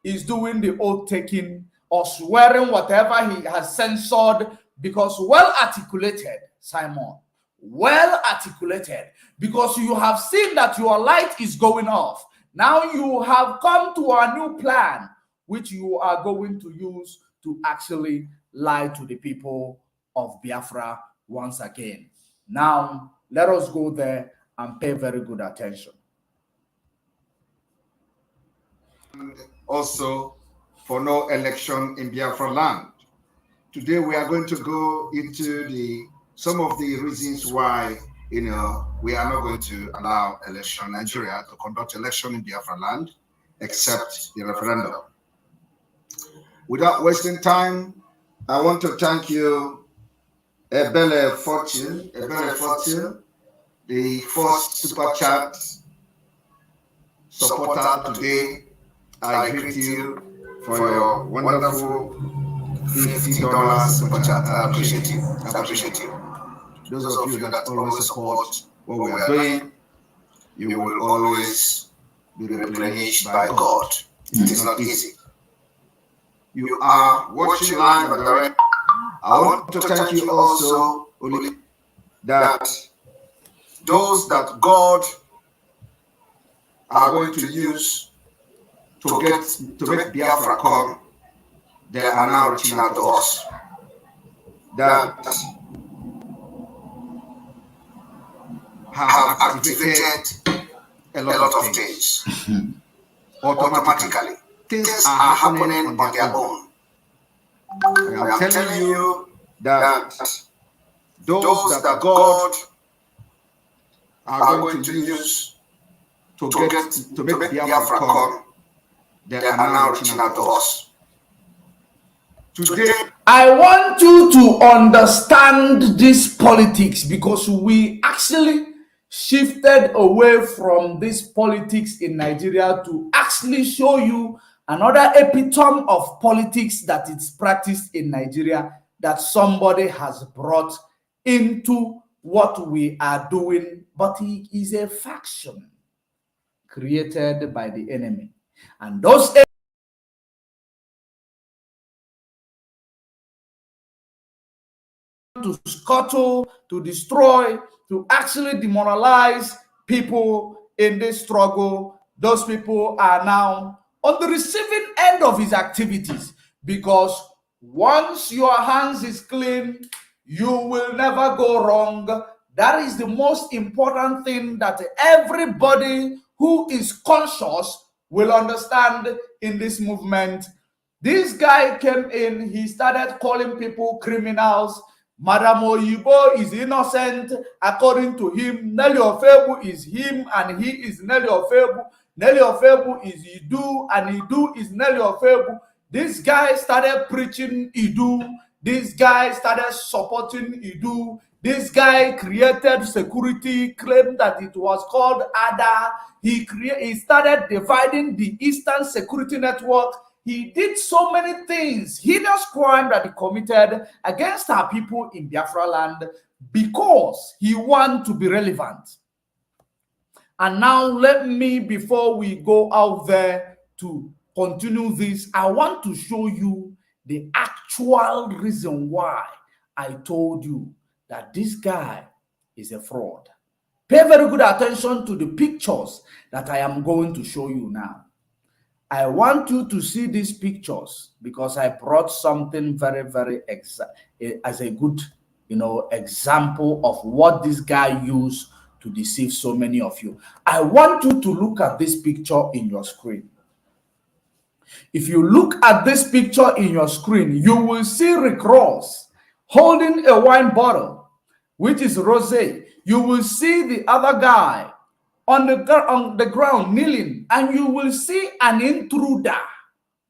is doing the oath taking or swearing whatever he has censored, because well articulated, Simon, well articulated, because you have seen that your light is going off. Now you have come to a new plan, which you are going to use to actually lie to the people of Biafra once again. Now, let us go there and pay very good attention. And also for no election in Biafra land. Today we are going to go into some of the reasons why we are not going to allow election Nigeria to conduct election in Biafra land except the referendum. Without wasting time, I want to thank you, Ebele Fortune, the first super chat supporter today. I greet you for your wonderful $50 super chat. I appreciate you. Those of you that always support what we are doing, you will always be replenished by God. It is not easy. You are watching live and direct. I want to thank you also, Oli, that those that God are going to use to make Biafra come, they are now reaching out to us. That have activated a lot of things. Automatically. Things are happening on their own. I am telling you that those that God are going to use to make Biafra come, they are now reaching out to us. Today, I want you to understand this politics, because we actually shifted away from this politics in Nigeria to actually show you another epitome of politics that is practiced in Nigeria, that somebody has brought into what we are doing, but he is a faction created by the enemy. And those to scuttle, to destroy, to actually demoralize people in this struggle, those people are now on the receiving end of his activities, because once your hands is clean, you will never go wrong. That is the most important thing that everybody who is conscious will understand in this movement. This guy came in, he started calling people criminals. Madam Oyibo is innocent. According to him, Nelly Ofebu is him and he is Nelly Ofebu. Nelly Ofebu is Idu and Idu is Nelly Ofebu. This guy started preaching Idu. This guy started supporting Idu. This guy created security, claimed that it was called ADA. He started dividing the Eastern Security Network. He did so many things, heinous crime that he committed against our people in Biafra land, because he wanted to be relevant. And now let me, before we go out there to continue this, I want to show you the actual reason why I told you that this guy is a fraud. Pay very good attention to the pictures that I am going to show you now. I want you to see these pictures because I brought something very, very as a good, example of what this guy used to deceive so many of you. I want you to look at this picture in your screen. If you look at this picture in your screen, you will see E-Rqts holding a wine bottle, which is rosé. You will see the other guy on the ground kneeling, and you will see an intruder,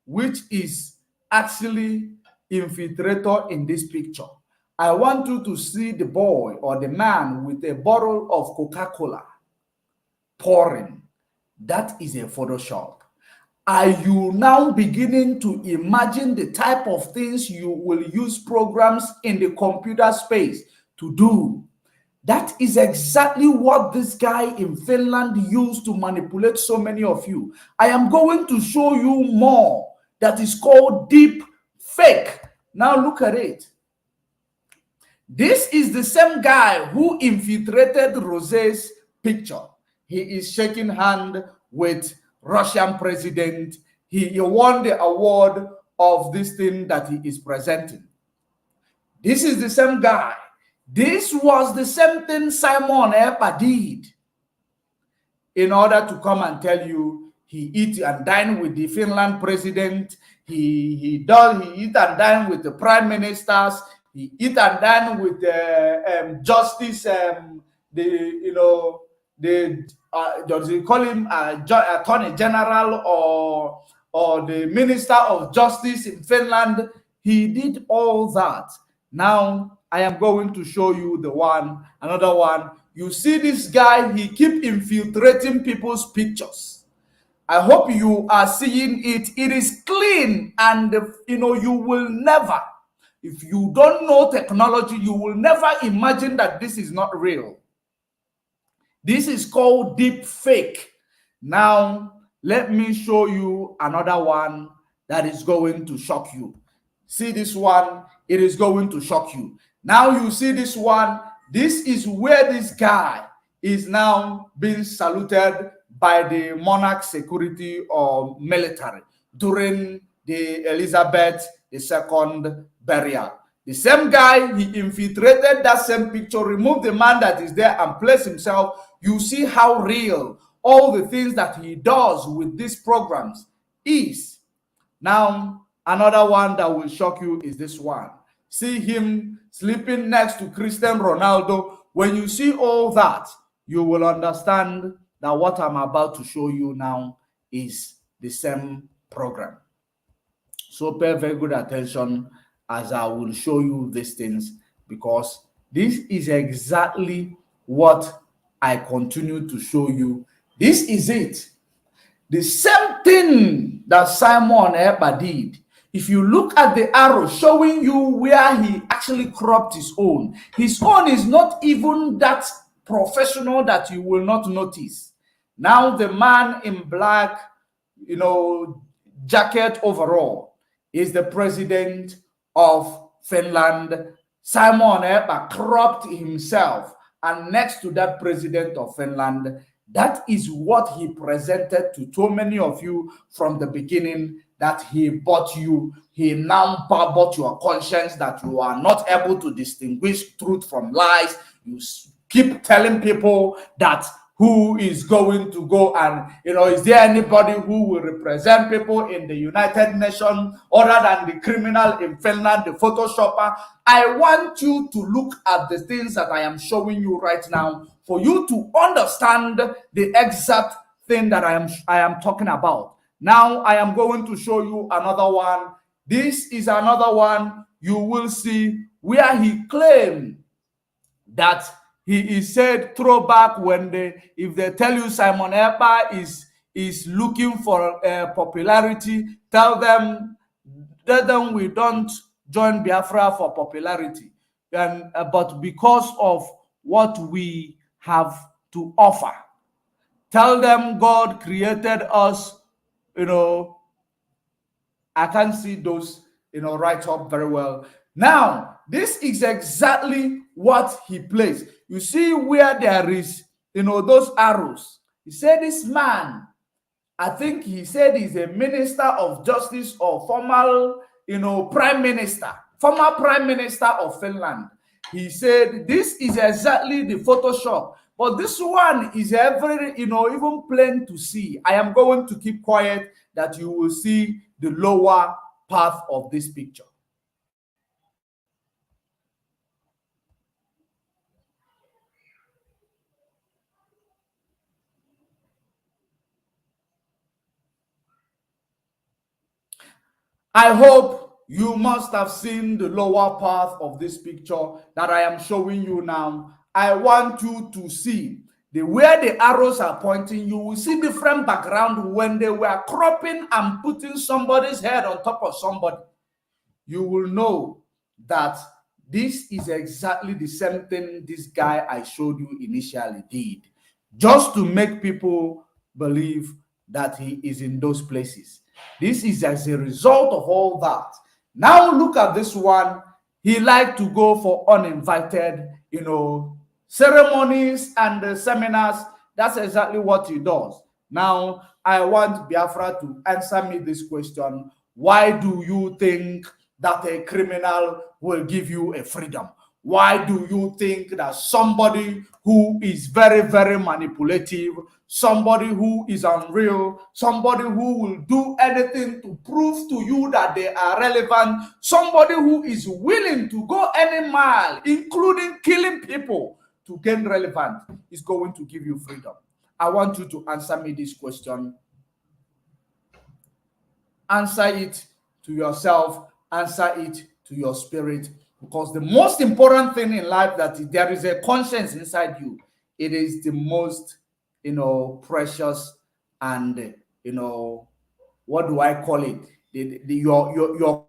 which is actually infiltrator in this picture. I want you to see the boy or the man with a bottle of Coca-Cola pouring. That is a Photoshop. Are you now beginning to imagine the type of things you will use programs in the computer space to do? That is exactly what this guy in Finland used to manipulate so many of you. I am going to show you more that is called deep fake. Now look at it. This is the same guy who infiltrated Rosé's picture. He is shaking hand with Russian president. He won the award of this thing that he is presenting. This is the same guy. This was the same thing Simon Ekpa did in order to come and tell you he eat and dine with the Finland president. He eat and dine with the prime ministers. He eat and dine with the justice. Does he call him attorney general or the minister of justice in Finland? He did all that. Now I am going to show you another one. You see this guy, he keep infiltrating people's pictures. I hope you are seeing it. It is clean, and you will never, if you don't know technology, you will never imagine that this is not real. This is called deep fake. Now, let me show you another one that is going to shock you. See this one, it is going to shock you. Now you see this one. This is where this guy is now being saluted by the monarch security or military during the Elizabeth II burial. The same guy, he infiltrated that same picture, removed the man that is there and placed himself. You see how real all the things that he does with these programs is. Now, another one that will shock you is this one. See him sleeping next to Cristiano Ronaldo. When you see all that, you will understand that what I'm about to show you now is the same program. So pay very good attention as I will show you these things, because this is exactly what I continue to show you. This is it. The same thing that Simon Ekpa did. If you look at the arrow showing you where he actually cropped his own is not even that professional that you will not notice. Now the man in black, jacket overall is the president of Finland. Simon Ekpa cropped himself, and next to that president of Finland, that is what he presented to so many of you from the beginning, that he bought you. He now bought your conscience, that you are not able to distinguish truth from lies. You keep telling people that who is going to go and, is there anybody who will represent people in the United Nations other than the criminal in Finland, the Photoshopper? I want you to look at the things that I am showing you right now for you to understand the exact thing that I am talking about. Now I am going to show you another one. This is another one you will see where he claimed that he is said throwback if they tell you Simon Ekpa is looking for popularity, tell them we don't join Biafra for popularity, but because of what we have to offer. Tell them God created us. I can't see those right up very well. Now, this is exactly what he plays. You see where there is, those arrows. He said this man, I think he said he's a minister of justice or former prime minister of Finland. He said this is exactly the Photoshop, but this one is even plain to see. I am going to keep quiet that you will see the lower part of this picture. I hope you must have seen the lower part of this picture that I am showing you now. I want you to see where the arrows are pointing, you will see different background. When they were cropping and putting somebody's head on top of somebody, you will know that this is exactly the same thing this guy I showed you initially did, just to make people believe that he is in those places. This is as a result of all that. Now look at this one. He liked to go for uninvited, ceremonies and seminars. That's exactly what he does. Now, I want Biafra to answer me this question. Why do you think that a criminal will give you a freedom? Why do you think that somebody who is very, very manipulative, somebody who is unreal, somebody who will do anything to prove to you that they are relevant, somebody who is willing to go any mile, including killing people, to gain relevance, is going to give you freedom? I want you to answer me this question. Answer it to yourself, answer it to your spirit, because the most important thing in life, that there is a conscience inside you. It is the most, precious, and what do I call it? Your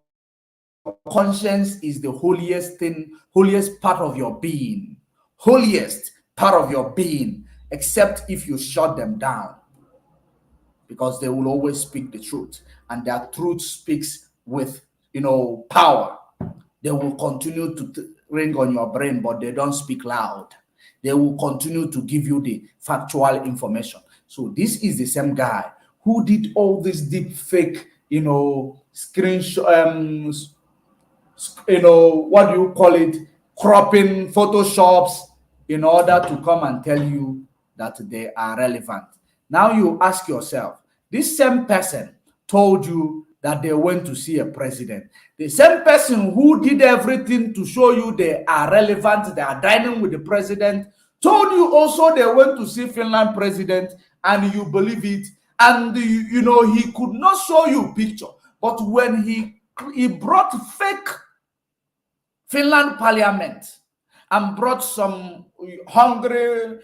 conscience is the holiest thing, holiest part of your being, holiest part of your being, except if you shut them down, because they will always speak the truth, and their truth speaks with power. They will continue to ring on your brain, but they don't speak loud. They will continue to give you the factual information. So this is the same guy who did all this deep fake, screenshot, what do you call it, cropping photoshops, in order to come and tell you that they are relevant. Now you ask yourself, this same person told you that they went to see a president. The same person who did everything to show you they are relevant, they are dining with the president, told you also they went to see Finland president, and you believe it. And he could not show you picture, but when he brought fake Finland parliament and brought some hungry,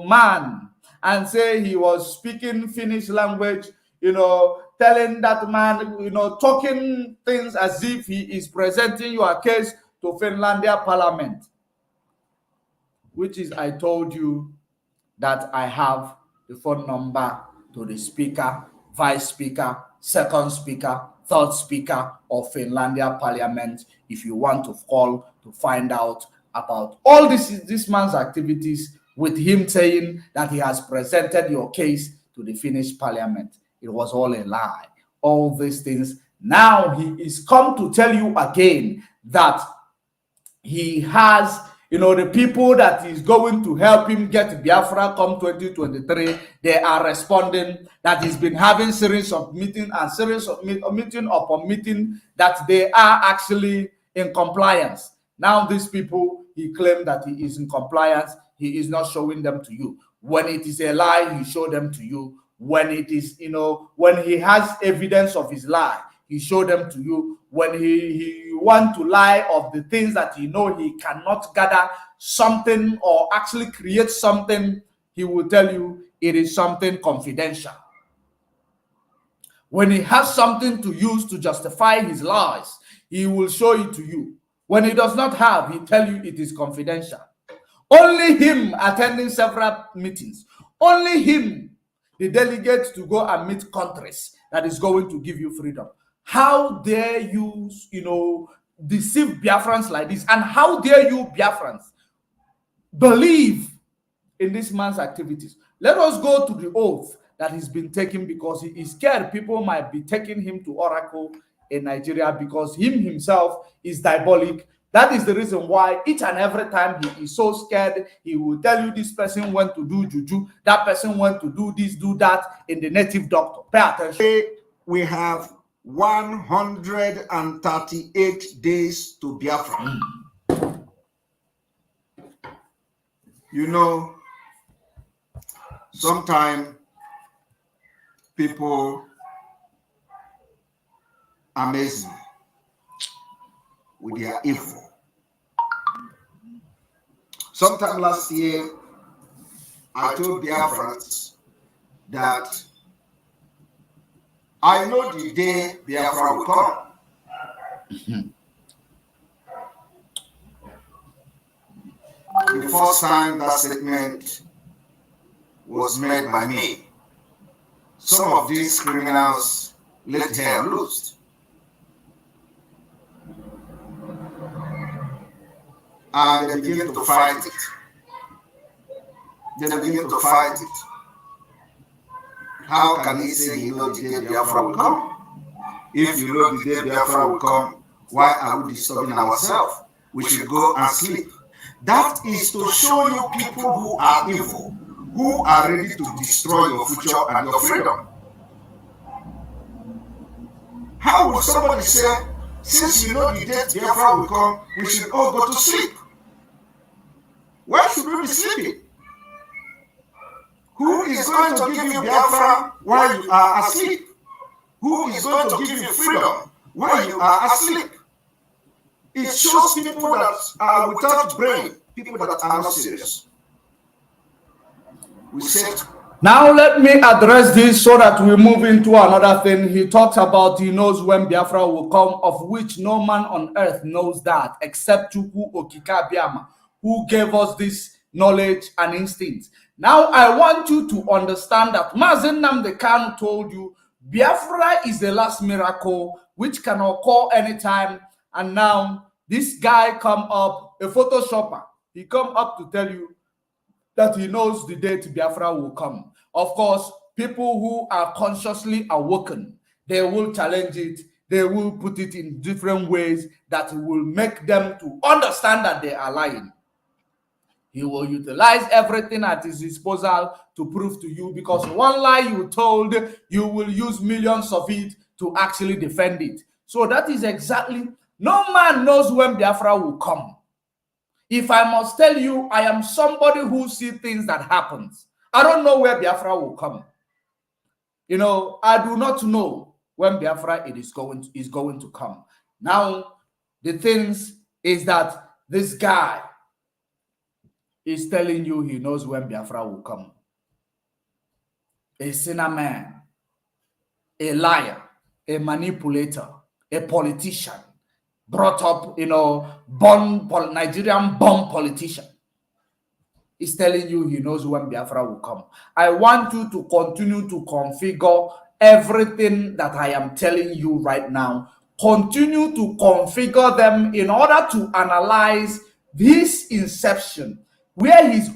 man, and say he was speaking Finnish language, telling that man, talking things as if he is presenting your case to Finlandia parliament, which is, I told you that I have the phone number to the speaker, vice speaker, second speaker, third speaker of Finlandia parliament, if you want to call to find out about all this man's activities, with him saying that he has presented your case to the Finnish parliament. It was all a lie. All these things. Now he is come to tell you again that he has, the people that is going to help him get Biafra come 2023, they are responding, that he's been having series of meeting and series of meeting upon meeting, that they are actually in compliance. Now these people, he claimed that he is in compliance. He is not showing them to you. When it is a lie, he show them to you. When it is, when he has evidence of his lie, he show them to you. When he want to lie of the things that he cannot gather something or actually create something, he will tell you it is something confidential. When he has something to use to justify his lies, he will show it to you. When he does not have, he tell you it is confidential. Only him attending several meetings, only him, the delegate to go and meet countries, that is going to give you freedom. How dare you, deceive Biafrans like this? And how dare you, Biafrans, believe in this man's activities? Let us go to the oath that he's been taken, because he is scared people might be taking him to Oracle in Nigeria, because him himself is diabolic. That is the reason why each and every time he is so scared, he will tell you this person went to do juju, that person went to do this, do that in the native doctor. Pay attention. We have 138 days to Biafra. Sometimes people amaze me with their evil. Sometime last year, I told Biafrans that I know the day Biafra will come. The first time that statement was made by me, some of these criminals let hair loose. And they begin to fight it. They begin to fight it. How can he say he knows the day Biafra will come? If you know the day Biafra will come, why are we disturbing ourselves? We should go and sleep. That is to show you people who are evil, who are ready to destroy your future and your freedom. How would somebody say, since you know the day Biafra will come, we should all go to sleep? Why should we be sleeping? Who is going to give you Biafra while you are asleep? Who is going to give you freedom while you are asleep? It shows people that are without brain, people that are not serious. We said. Now let me address this so that we move into another thing. He talks about he knows when Biafra will come, of which no man on earth knows that except Chukwu Okike Abiama, who gave us this knowledge and instinct. Now I want you to understand that Mazen Nnamdi Kanu told you Biafra is the last miracle which can occur anytime. And now this guy come up, a photoshopper, he come up to tell you that he knows the date Biafra will come. Of course, people who are consciously awoken, they will challenge it, they will put it in different ways that will make them to understand that they are lying. He will utilize everything at his disposal to prove to you, because one lie you told, you will use millions of it to actually defend it. So that is exactly, no man knows when Biafra will come. If I must tell you, I am somebody who sees things that happens. I don't know where Biafra will come. You know, I do not know when Biafra is going to come. Now, the things is that this guy is telling you he knows when Biafra will come. A sinner man, a liar, a manipulator, a politician, brought up, you know, Nigerian born politician, is telling you he knows when Biafra will come. I want you to continue to configure everything that I am telling you right now. Continue to configure them in order to analyze this inception, where his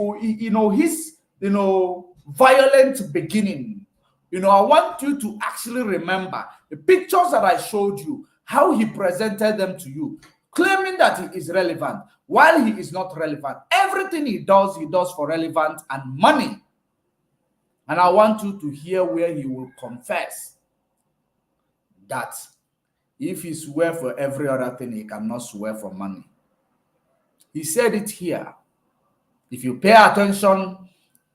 violent beginning. You know, I want you to actually remember the pictures that I showed you, how he presented them to you, claiming that he is relevant while he is not relevant. Everything he does for relevance and money. And I want you to hear where he will confess that if he swear for every other thing, he cannot swear for money. He said it here. If you pay attention,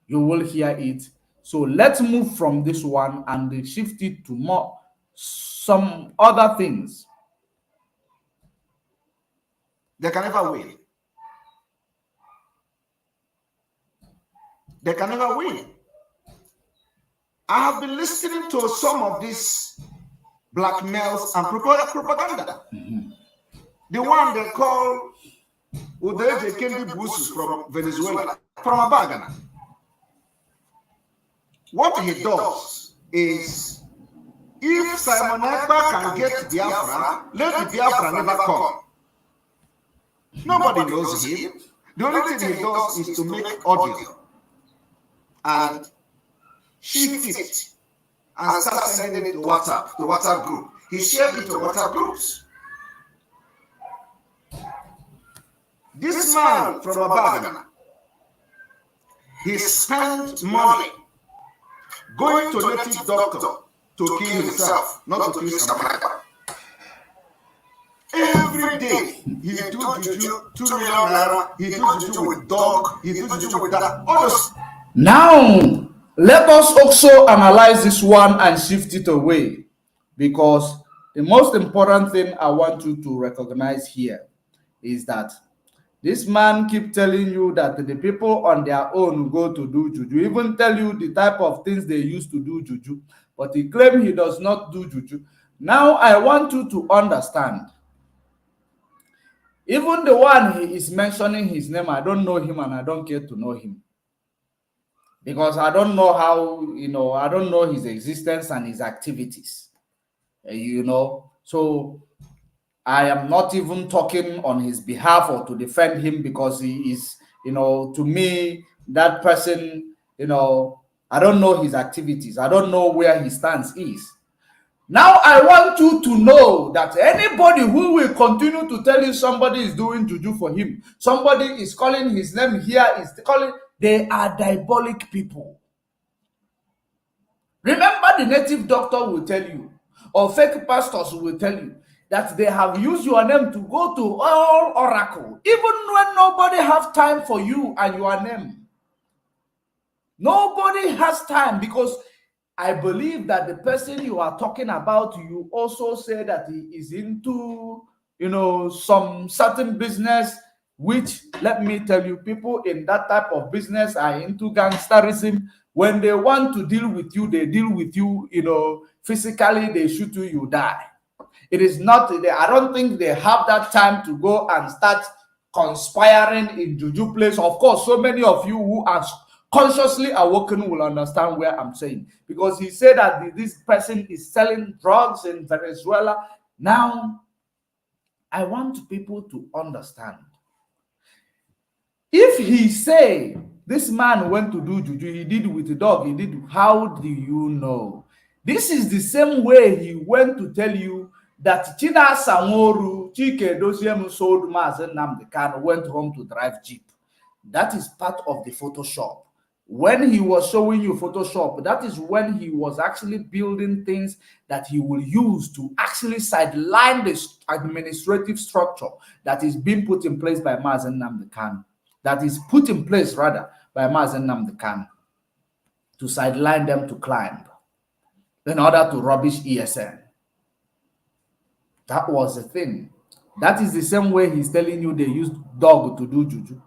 you will hear it. So let's move from this one and shift it to some other things. They can never win. They can never win. I have been listening to some of these blackmails and propaganda. Mm-hmm. The one they call Udeje Kendi Busu from Venezuela, from Abagana. What he does is, if Simon Ekpa can get Biafra, let the Biafra never come. Nobody knows him. The only thing he does is to make audio and shift it and start sending it to WhatsApp group. He shared it to WhatsApp groups. This man from Abagana, he spent money going to native doctor to kill himself, not to kill somebody. Every day, he do juju, 2 million naira, he do juju with dog, he do juju with that. Others. Now, let us also analyze this one and shift it away, because the most important thing I want you to recognize here is that This man keep telling you that the people on their own go to do juju, even tell you the type of things they used to do juju, but he claim he does not do juju. Now I want you to understand, even the one he is mentioning his name, I don't know him and I don't care to know him. Because I don't know how, I don't know his existence and his activities, So I am not even talking on his behalf or to defend him, because he is, to me, that person, I don't know his activities. I don't know where his stance is. Now I want you to know that anybody who will continue to tell you somebody is doing juju for him, somebody is calling his name here, is calling, they are diabolic people. Remember, the native doctor will tell you, or fake pastors will tell you, that they have used your name to go to all oracle, even when nobody has time for you and your name. Nobody has time, because I believe that the person you are talking about, you also say that he is into, some certain business, which, let me tell you, people in that type of business are into gangsterism. When they want to deal with you, they deal with you, physically, they shoot you, you die. It is not, I don't think they have that time to go and start conspiring in juju place. Of course, so many of you who are consciously awoken will understand where I'm saying, because he said that this person is selling drugs in Venezuela. Now, I want people to understand, if he say this man went to do juju, he did with the dog, he did, how do you know? This is the same way he went to tell you that Chinasa Nworu, Chike Dosiem sold Mazen Nnamdi Kanu, went home to drive Jeep. That is part of the Photoshop. When he was showing you Photoshop, that is when he was actually building things that he will use to actually sideline the administrative structure that is being put in place by Mazen Nnamdi Kanu. That is put in place, rather, by Mazen Nnamdi Kanu, to sideline them to climb in order to rubbish ESN. That was the thing. That is the same way he's telling you they used dog to do juju.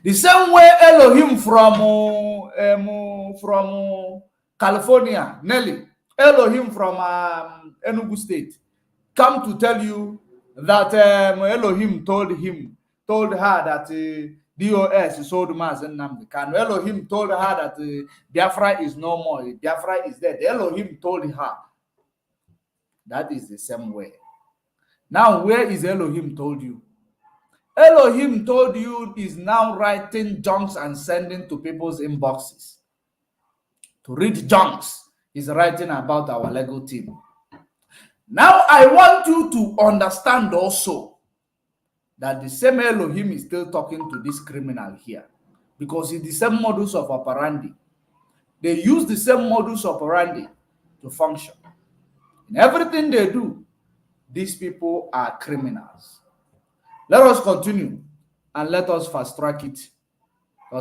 The same way Elohim from California, Nelly, Elohim from Enugu State, come to tell you that Elohim told her that DOS sold Mazen Nnamdi Kanu. Elohim told her that Biafra is no more, Biafra is dead. Elohim told her. That is the same way. Now, where is Elohim told you? Elohim told you is now writing junks and sending to people's inboxes. To read junks, he's writing about our Lego team. Now, I want you to understand also that the same Elohim is still talking to this criminal here, because it's the same modus of operandi. They use the same modus operandi to function. In everything they do, these people are criminals. Let us continue and let us fast track it. I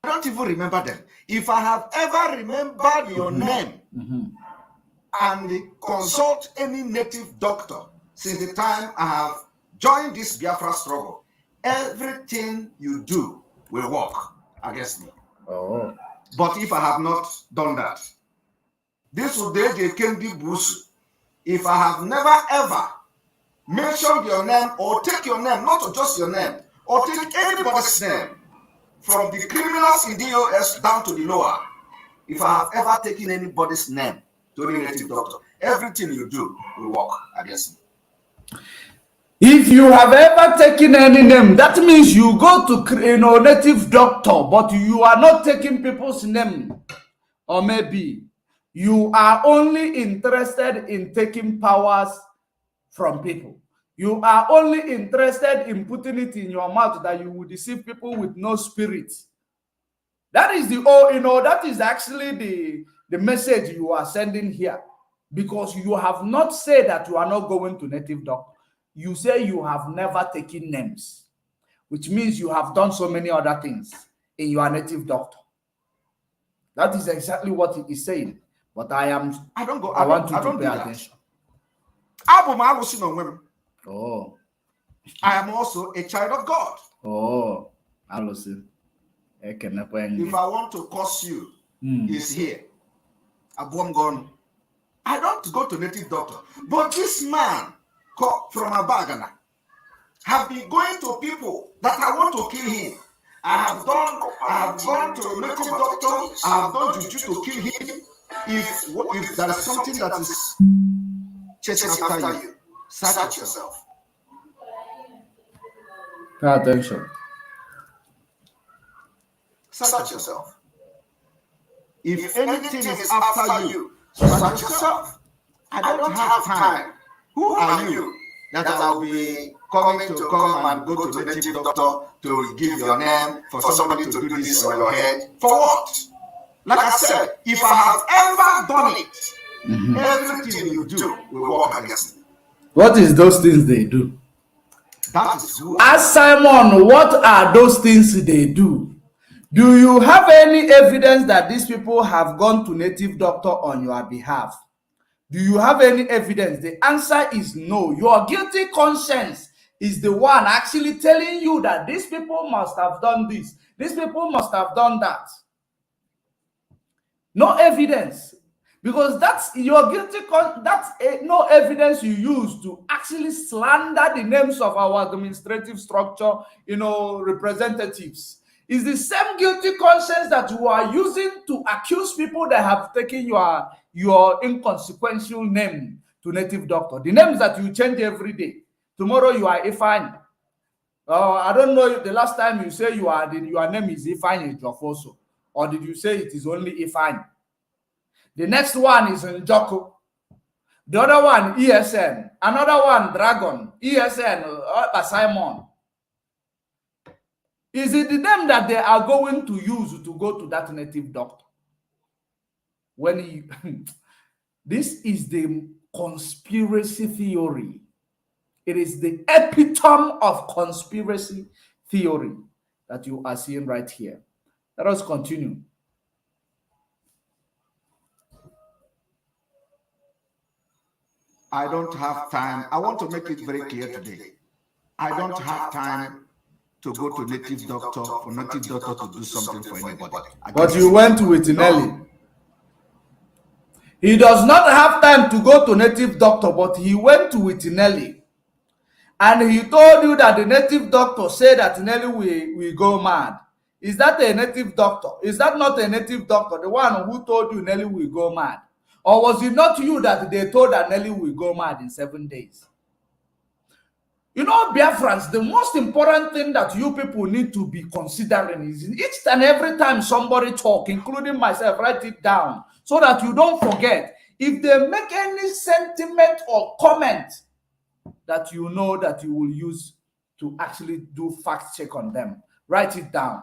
don't even remember them. If I have ever remembered your name and consult any native doctor since the time I have joined this Biafra struggle, everything you do will work against me. Oh. But if I have not done that, this would be the Kendi Busu. If I have never ever mentioned your name or take your name, not just your name, or take anybody's name, from the criminals in DOS down to the lower, if I have ever taken anybody's name to any native doctor, everything you do will work against me. If you have ever taken any name, that means you go to native doctor, but you are not taking people's name. Or maybe you are only interested in taking powers from people. You are only interested in putting it in your mouth that you will deceive people with no spirit. That is that is actually the message you are sending here. Because you have not said that you are not going to native doctor. You say you have never taken names, which means you have done so many other things in your native doctor. That is exactly what he is saying. But I want you to pay attention. Oh. I am also a child of God. Oh. If I want to curse you, he's here. Abom gone. I don't go to native doctor. But this man from Abagana have been going to people that I want to kill him. I have gone to native doctor, I have done juju to kill him. If there is something that is chasing after you, search yourself. Pay attention. Search yourself. If anything is after you, search yourself. I don't have time. Who are you that I'll be coming to come and go to native doctor to give your name for somebody to do this on your head? For what? Like I said, if I have ever done it, everything you do will work against me. What is those things they do? That is who. Ask Simon, what are those things they do? Do you have any evidence that these people have gone to native doctor on your behalf? Do you have any evidence? The answer is no. Your guilty conscience is the one actually telling you that these people must have done this. These people must have done that. No evidence. Because that's your guilty no evidence you use to actually slander the names of our administrative structure, representatives. Is the same guilty conscience that you are using to accuse people that have taken your inconsequential name to native doctor. The names that you change every day. Tomorrow you are Ifan. I don't know the last time you say your name is Ifan Jofoso, or did you say it is only Ifan? The next one is Njoko. The other one, ESN. Another one, Dragon. ESN, Simon. Is it the name that they are going to use to go to that native doctor? This is the conspiracy theory. It is the epitome of conspiracy theory that you are seeing right here. Let us continue. I don't have time. I want to make it very clear today. I don't have time to go to native doctor for native doctor to do something for anybody. But you went with Nelly. He does not have time to go to native doctor, but he went with Nelly. And he told you that the native doctor said that Nelly will go mad. Is that a native doctor? Is that not a native doctor? The one who told you Nelly will go mad? Or was it not you that they told that Nelly will go mad in 7 days? You know, Biafrans, the most important thing that you people need to be considering is each and every time somebody talk, including myself, write it down so that you don't forget. If they make any sentiment or comment that you know that you will use to actually do fact check on them, write it down.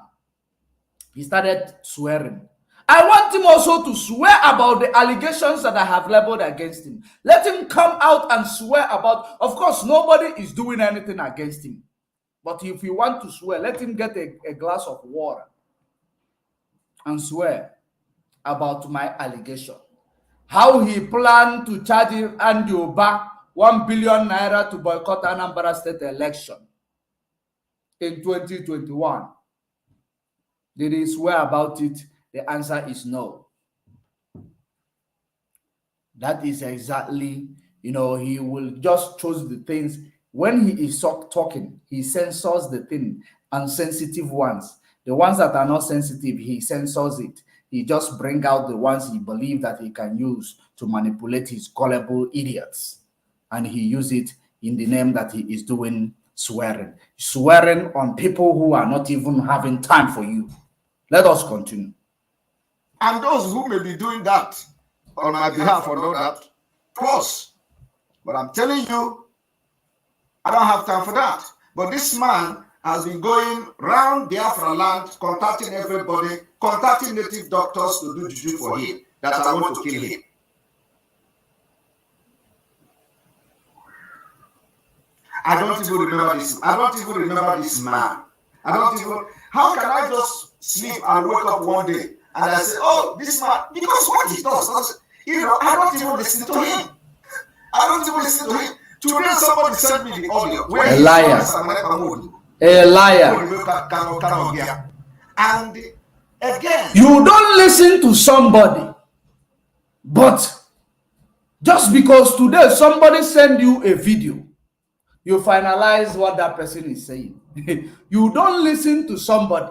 He started swearing. I want him also to swear about the allegations that I have leveled against him. Let him come out and swear about. Of course, nobody is doing anything against him. But if you want to swear, let him get a glass of water and swear about my allegation. How he planned to charge Andy Oba 1 billion naira to boycott Anambra State election in 2021. Did he swear about it? The answer is no. That is exactly, he will just choose the things. When he is talking, he censors the thing, unsensitive ones. The ones that are not sensitive, he censors it. He just brings out the ones he believes that he can use to manipulate his gullible idiots. And he uses it in the name that he is doing swearing. Swearing on people who are not even having time for you. Let us continue. And those who may be doing that on my behalf or know that, plus. But I'm telling you, I don't have time for that. But this man has been going round Biafra land, contacting everybody, contacting native doctors to do juju for him, that I want to kill him. I don't even remember this. I don't even remember this man. How can I just sleep and wake up one day and I say, oh, this man, because what he does, I don't even listen to him. Today somebody sent me the audio. A liar. A liar. And again, you don't listen to somebody, but just because today somebody send you a video, you finalize what that person is saying. You don't listen to somebody,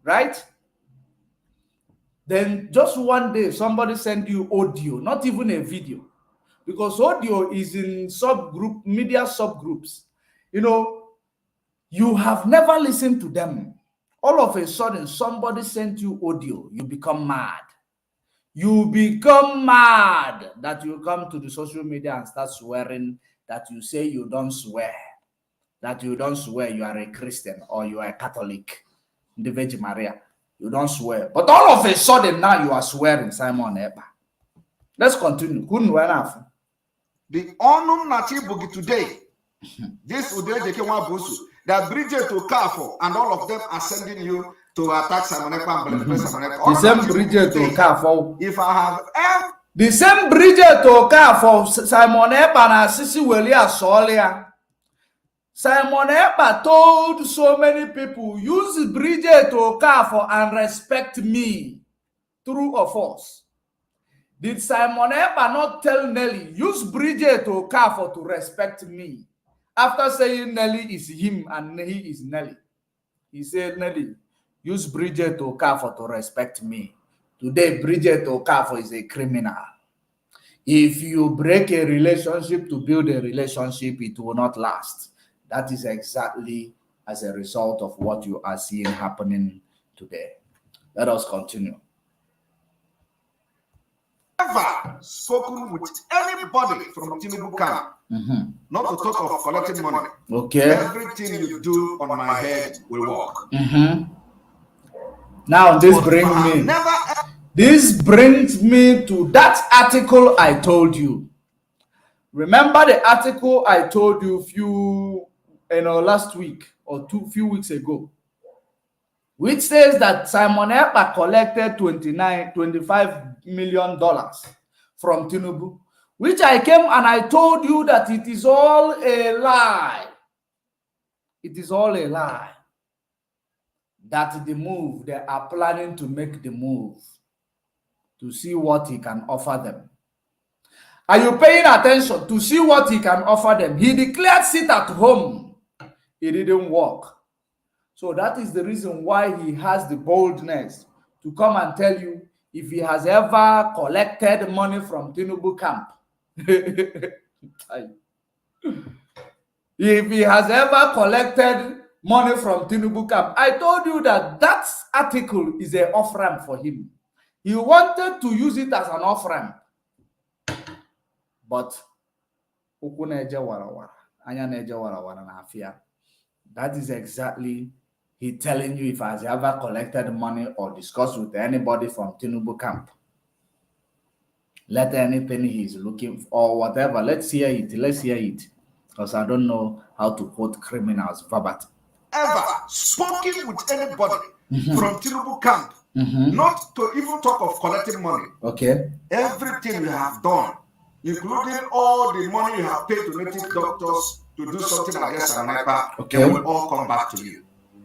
right? Then just one day somebody send you audio, not even a video, because audio is in subgroup, media subgroups. You know, you have never listened to them. All of a sudden, somebody sent you audio, you become mad. You become mad that you come to the social media and start swearing, that you say you don't swear, that you don't swear you are a Christian or you are a Catholic, the Virgin Maria. You don't swear. But all of a sudden now you are swearing, Simon Epa. Let's continue. Couldn't wear enough. The honor Natibugi today, this Udejekewa Busu, that Bridget to Carfor, and all of them are sending you to attack Simon Epa. The same Bridget to Carfor. If I have ever. The same Bridget to Carfor, Simon Epa and Sisi Welia Solia. Simon Epa told so many people, use Bridget to Carfor and respect me. True or false? Did Simon Epa not tell Nelly, use Bridget to Carfor to respect me? After saying Nelly is him and he is Nelly, he said, Nelly, use Bridget to Carfor to respect me. Today, Bridget to Carfor is a criminal. If you break a relationship to build a relationship, it will not last. That is exactly as a result of what you are seeing happening today. Let us continue. Ever spoken with anybody from Tinubu camp, not to talk of collecting money. Okay. Everything you do on my head will work. Now this brings me to that article I told you. Remember the article I told you last week or few weeks ago, which says that Simon Epa collected $25 million from Tinubu, which I came and I told you that it is all a lie. It is all a lie. That the move, they are planning to make the move to see what he can offer them. Are you paying attention to see what he can offer them? He declared sit at home. It didn't work. So that is the reason why he has the boldness to come and tell you if he has ever collected money from Tinubu camp. If he has ever collected money from Tinubu camp. I told you that that article is an off-ramp for him. He wanted to use it as an off-ramp. But that is exactly he telling you if has ever collected money or discussed with anybody from Tinubu camp. Let anything he's looking for or whatever. Let's hear it. Let's hear it. Because I don't know how to quote criminals verbatim. Ever spoken with anybody from Tinubu camp, not to even talk of collecting money. Okay. Everything you have done, including all the money you have paid to native doctors to do something against America, okay, they will all come back to you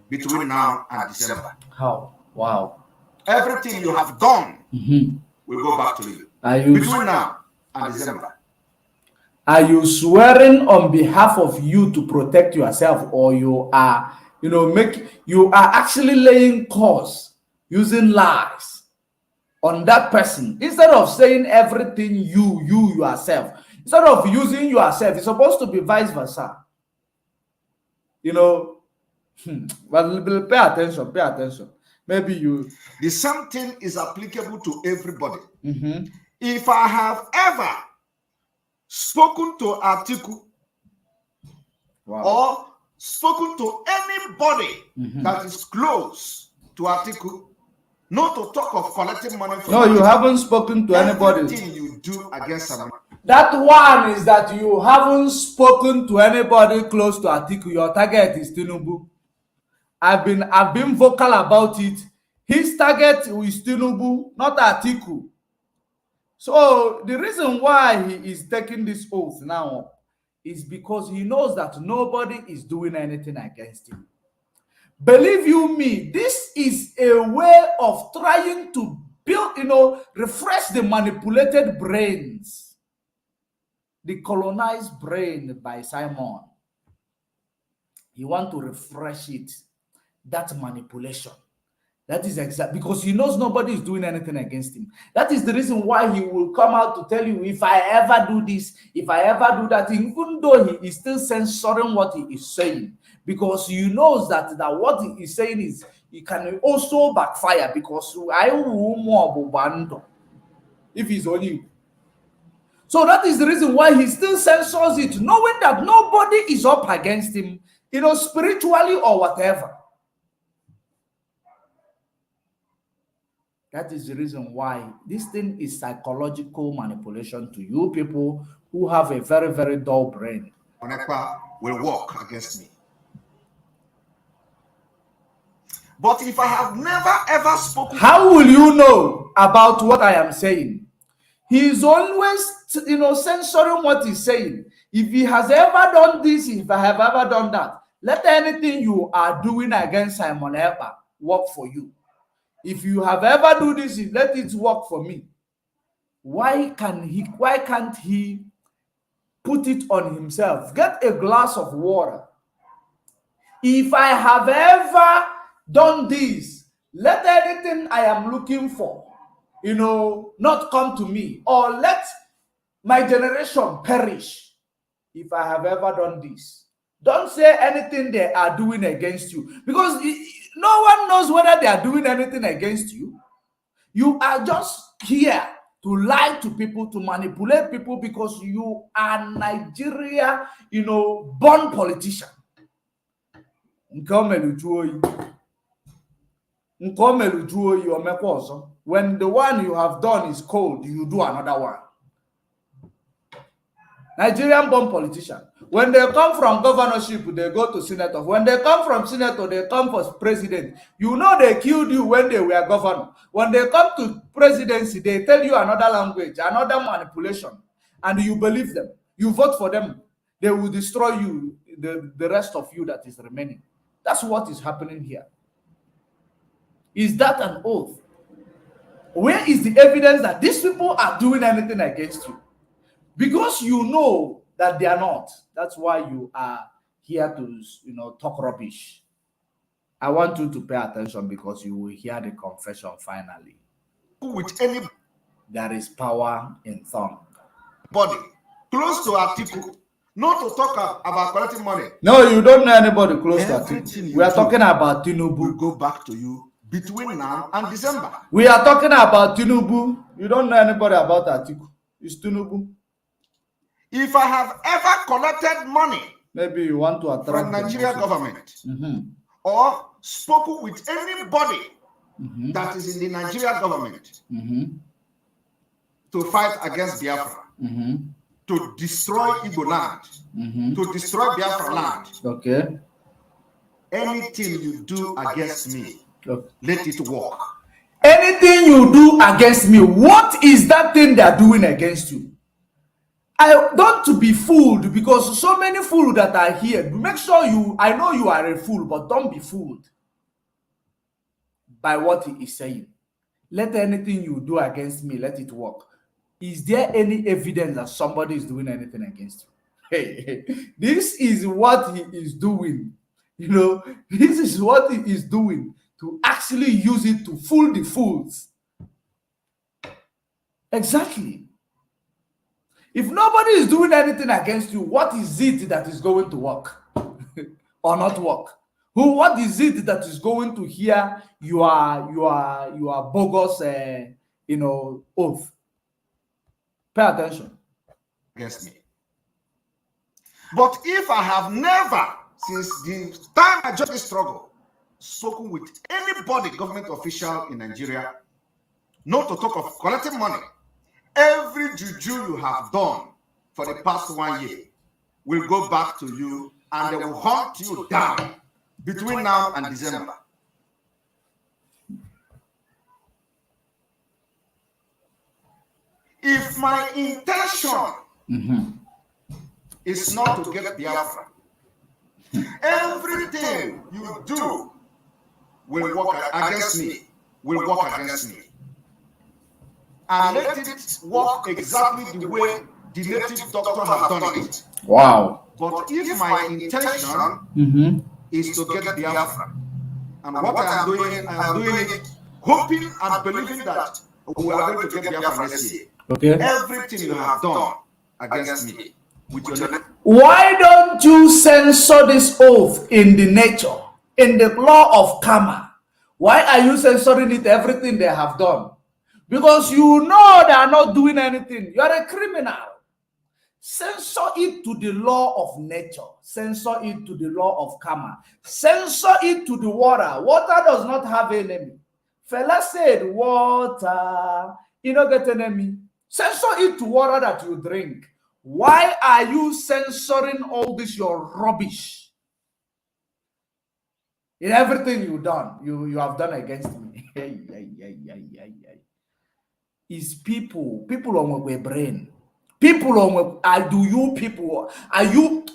between now and December. How? Wow. Everything you have done will go back to you between now and December. Are you swearing on behalf of you to protect yourself, or you are, you are actually laying cause using lies on that person instead of saying everything you yourself? Instead of using yourself, it's supposed to be vice versa. But pay attention, pay attention. Maybe the same thing is applicable to everybody. If I have ever spoken to Atiku or spoken to anybody that is close to Atiku, not to talk of collecting money from no, you haven't spoken to anybody. Everything you do against someone. That one is that you haven't spoken to anybody close to Atiku. Your target is Tinubu. I've been vocal about it. His target is Tinubu, not Atiku. So the reason why he is taking this oath now is because he knows that nobody is doing anything against him. Believe you me, this is a way of trying to build, refresh the manipulated brains, the colonized brain by Simon. He wants to refresh it, that manipulation. That is exact, because he knows nobody is doing anything against him. That is the reason why he will come out to tell you, if I ever do this, if I ever do that, even though he is still censoring what he is saying, because he knows that what he is saying is, he can also backfire, because I will more if he's only you. So that is the reason why he still censors it, knowing that nobody is up against him, spiritually or whatever. That is the reason why this thing is psychological manipulation to you people who have a very, very dull brain. Onekpa will work against me. But if I have never ever spoken, how will you know about what I am saying? He is always, censoring what he's saying. If he has ever done this, if I have ever done that, let anything you are doing against Simon Ekpa work for you. If you have ever do this, let it work for me. Why can't he put it on himself? Get a glass of water. If I have ever done this, let anything I am looking for, not come to me, or let my generation perish. If I have ever done this, don't say anything they are doing against you, because no one knows whether they are doing anything against you. You are just here to lie to people, to manipulate people, because you are Nigeria, born politician. When the one you have done is cold, you do another one. Nigerian born politician. When they come from governorship, they go to senator. When they come from senator, they come for president. They killed you when they were governor. When they come to presidency, they tell you another language, another manipulation, and you believe them. You vote for them. They will destroy you, the rest of you that is remaining. That's what is happening here. Is that an oath? Where is the evidence that these people are doing anything against you? Because you know that they are not. That's why you are here to, talk rubbish. I want you to pay attention, because you will hear the confession finally. with any There is power in tongue. body close to Atiku, not to talk about collecting money. No, you don't know anybody close to Everything Atiku. We are do talking about will Tinubu. go back to you between now and December. We are talking about Tinubu. You don't know anybody about Atiku. It's Tinubu. If I have ever collected money, maybe you want to attract from Nigeria government, or spoken with anybody that is in the Nigeria government to fight against Biafra, to destroy Igbo land, to destroy Biafra land. Okay. Anything you do against me, let it work. Anything you do against me, what is that thing they are doing against you? I don't to be fooled, because so many fools that are here. Make sure I know you are a fool, but don't be fooled by what he is saying. Let anything you do against me, let it work. Is there any evidence that somebody is doing anything against you? Hey, this is what he is doing. This is what he is doing to actually use it to fool the fools. Exactly. If nobody is doing anything against you, what is it that is going to work or not work? What is it that is going to hear your bogus oath? Pay attention. Against me. But if I have never, since the time I joined this struggle, spoken with anybody, government official in Nigeria, not to talk of collecting money, every juju you have done for the past 1 year will go back to you, and they will hunt you down between now and December. If my intention is not to get Biafra. Everything you do will work against me, will work against me. And let it work exactly the way the native doctor have done it. Wow. But if my intention is to get Biafra, and what I am doing it hoping and believing that we are going to get Biafra next year. Okay. Everything you have done against me with your Why don't you censor this oath in the nature, in the law of karma? Why are you censoring it, everything they have done? Because you know they are not doing anything. You are a criminal. Censor it to the law of nature. Censor it to the law of karma. Censor it to the water. Water does not have enemy. Fella said, water, you don't get enemy. Censor it to water that you drink. Why are you censoring all this, your rubbish? In everything you've done, you have done against me. Is people on my brain. People on my, do you people, are you,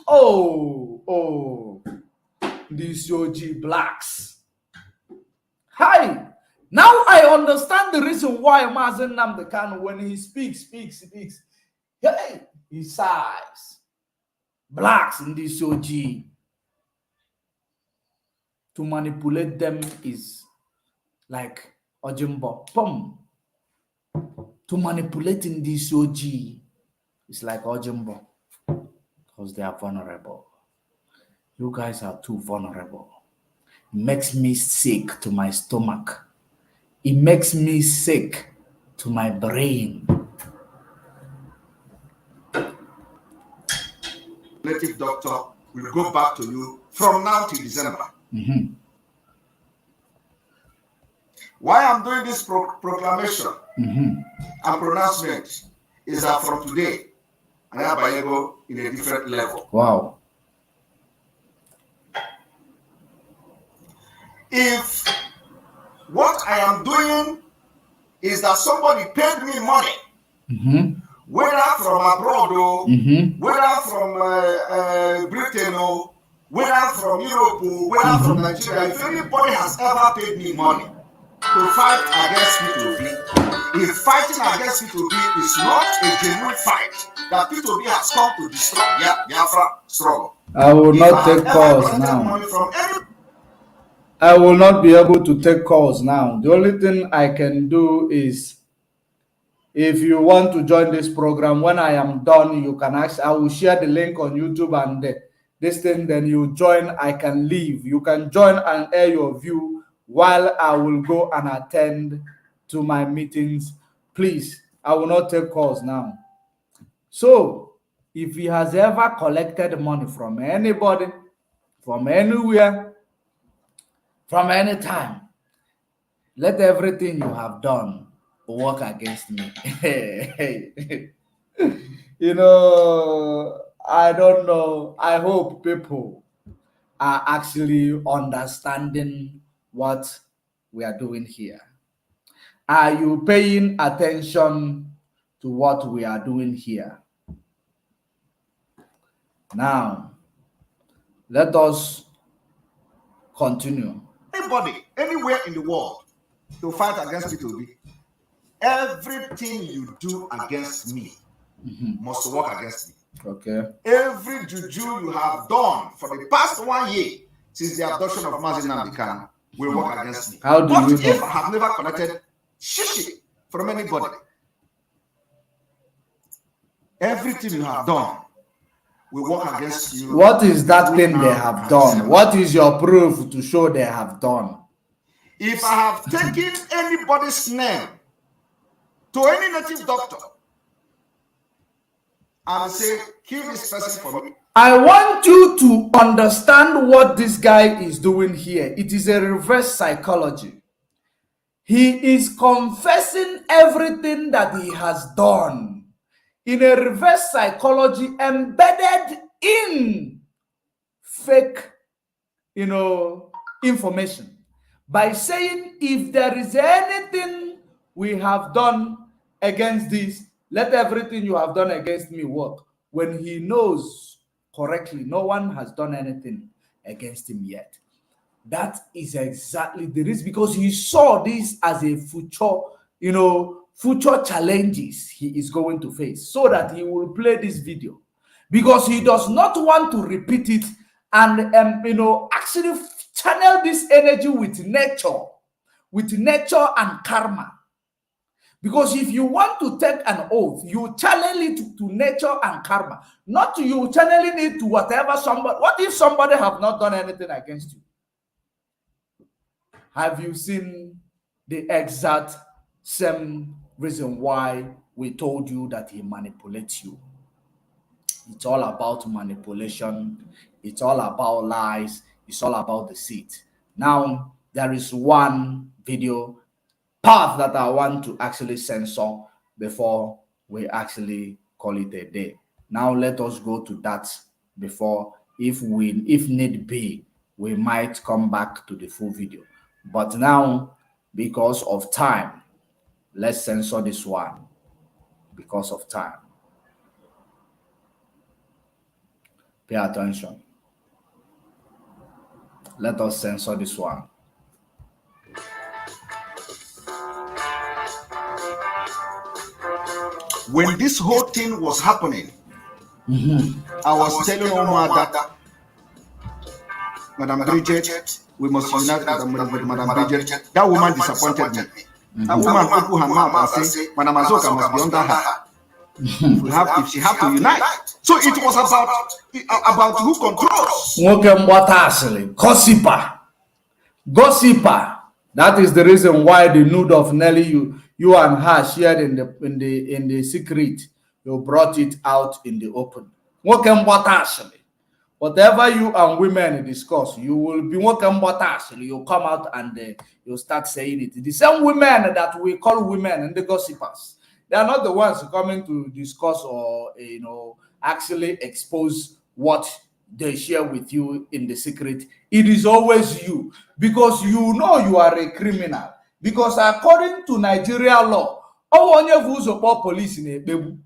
these OG blacks. Hi. Now I understand the reason why Mazen Nnamdi Kanu, when he speaks, hey, he sighs. Blacks in this OG. To manipulate them is like Ojimbo. Pum. To manipulate in this OG is like Ojimbo. Because they are vulnerable. You guys are too vulnerable. It makes me sick to my stomach. It makes me sick to my brain. native doctor will go back to you from now till December. Why I'm doing this proclamation and pronouncement is that from today, I am Bayego in a different level. Wow. If what I am doing is that somebody paid me money, whether from abroad or whether from Britain or whether from Europe or whether from Nigeria, if anybody has ever paid me money to fight against P2B, if fighting against P2B is not a genuine fight, that P2B has come to destroy Biafra struggle. I will not take calls now. I will not be able to take calls now. The only thing I can do is, if you want to join this program, when I am done, you can ask. I will share the link on YouTube and this thing, then you join. I can leave. You can join and air your view while I will go and attend to my meetings. Please, I will not take calls now. So, if he has ever collected money from anybody, from anywhere, from any time, let everything you have done work against me. You know, I don't know. I hope people are actually understanding what we are doing here. Are you paying attention to what we are doing here? Now, let us continue. Anybody, anywhere in the world, to fight against P2B, everything you do against me must work against me. Okay. Every juju you have done for the past 1 year since the abduction of Nnamdi Kanu will work against me. How do But you if know? I have never collected shishi from anybody, everything you have done will work against you. What is that thing they have done? What is your proof to show they have done? If I have taken anybody's name to any native doctor and say, kill this person for me, I want you to understand what this guy is doing here. It is a reverse psychology. He is confessing everything that he has done in a reverse psychology embedded in fake, information. By saying, if there is anything we have done against this, let everything you have done against me work. When he knows correctly. No one has done anything against him yet. That is exactly the reason, because he saw this as a future, future challenges he is going to face, so that he will play this video, because he does not want to repeat it and actually channel this energy with nature and karma. Because if you want to take an oath, you channel it to nature and karma, not you channeling it to whatever somebody. What if somebody have not done anything against you? Have you seen the exact same reason why we told you that he manipulates you? It's all about manipulation. It's all about lies. It's all about deceit. Now, there is one video part that I want to actually censor before we actually call it a day. Now, let us go to that before, if need be, we might come back to the full video. But now, because of time, let's censor this one because of time. Pay attention. Let us censor this one. When this whole thing was happening, I was telling Omar that Madam Bridget, we must unite with Madam Bridget. That woman disappointed me. That woman opened her mouth and said, Madam Azoka must be under her. If she have to unite. So it was about who controls. Gossiper. That is the reason why the nude of Nelly you and her shared in the secret, you brought it out in the open. Whatever you and women discuss, you will be you come out and you start saying it. The same women that we call women and the gossipers, they are not the ones coming to discuss or actually expose what they share with you in the secret. It is always you, because you know you are a criminal. Because according to Nigeria law, police in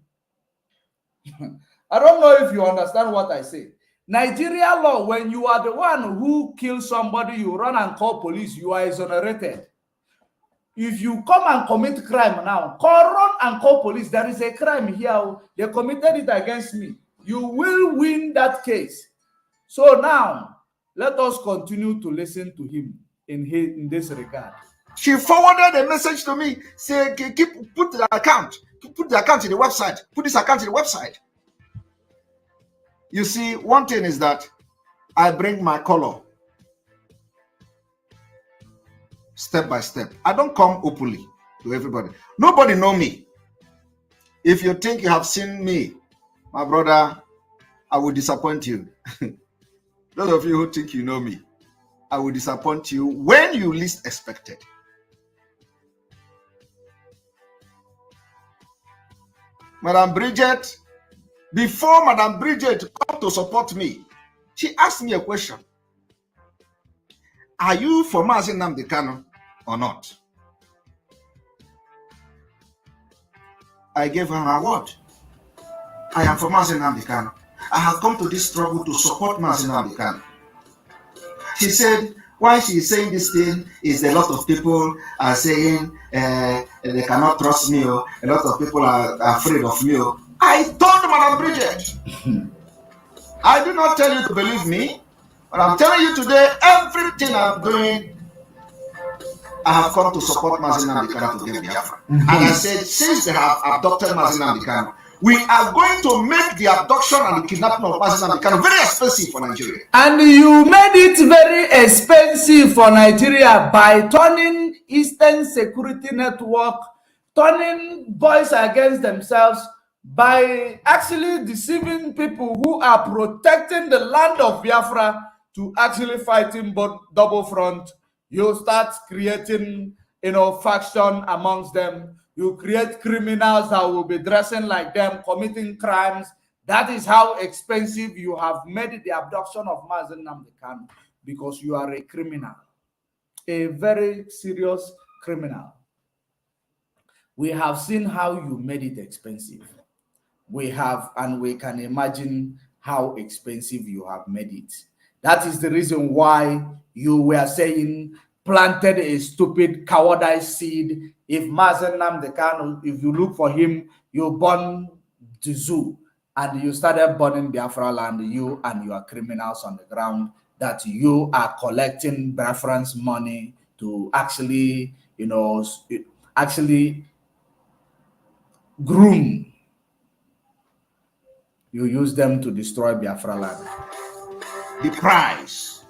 I don't know if you understand what I say. Nigeria law, when you are the one who kills somebody, you run and call police, you are exonerated. If you come and commit crime now, run and call police. There is a crime here. They committed it against me. You will win that case. So now, let us continue to listen to him in this regard. She forwarded a message to me, say, put the account in the website. Put this account in the website. You see, one thing is that I bring my color step by step. I don't come openly to everybody. Nobody know me. If you think you have seen me, my brother, I will disappoint you. Those of you who think you know me, I will disappoint you when you least expect it. Madam Bridget, before Madam Bridget come to support me, she asked me a question. Are you for Mazi Nnamdi Kanu or not? I gave her my word. I am for Mazi Nnamdi Kanu. I have come to this struggle to support Mazi Nnamdi Kanu. She said, why she is saying this thing is a lot of people are saying they cannot trust me, or a lot of people are afraid of me. I told Madam Bridget, I do not tell you to believe me, but I'm telling you today, everything I'm doing, I have come to support Mazi Nnamdi Kanu to get Biafra. And I said, since they have abducted Mazi Nnamdi Kanu, we are going to make the abduction and the kidnapping of Mazi Nnamdi Kanu very expensive for Nigeria. And you made it very expensive for Nigeria by turning Eastern Security Network, turning boys against themselves, by actually deceiving people who are protecting the land of Biafra to actually fighting both double front. You start creating, faction amongst them. You create criminals that will be dressing like them, committing crimes. That is how expensive you have made the abduction of Mazi Nnamdi Kanu, because you are a criminal, a very serious criminal. We have seen how you made it expensive. We have, and we can imagine how expensive you have made it. That is the reason why you were saying planted a stupid cowardice seed. If Mazen Nnamdi Kanu, if you look for him, you burn the zoo, and you started burning Biafra land, you and your criminals on the ground, that you are collecting reference money to actually, actually groom. You use them to destroy Biafra land. The price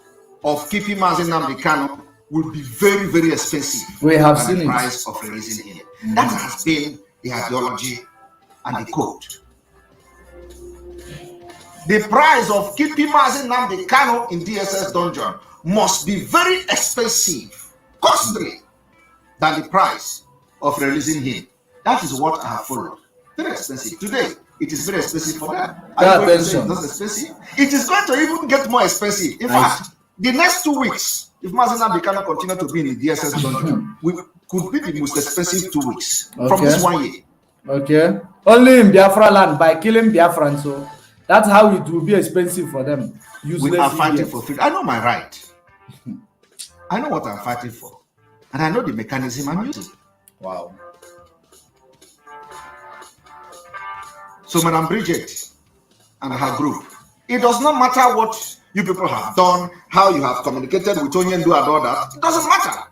of keeping Mazen Nnamdi Kanu will be very, very expensive. We have seen the it. price of releasing him. That has been the ideology and the code. The price of keeping Mazen Nnamdi Kanu in DSS dungeon must be very expensive, costly, than the price of releasing him. That is what I have followed. Very expensive. Today, it is very expensive for them. Attention. It's expensive. It is going to even get more expensive. In fact, the next 2 weeks, if Mazen Nnamdi Kanu continue to be in the DSS dungeon, we could be the most expensive 2 weeks from this 1 year. Okay. Only in Biafra land by killing Biafrans. So that's how it will be expensive for them. We are fighting for freedom. I know my right. I know what I'm fighting for. And I know the mechanism I'm using. Wow. So, Madam Bridget and her group, it does not matter what you people have done, how you have communicated with Onyendu and all that. It doesn't matter.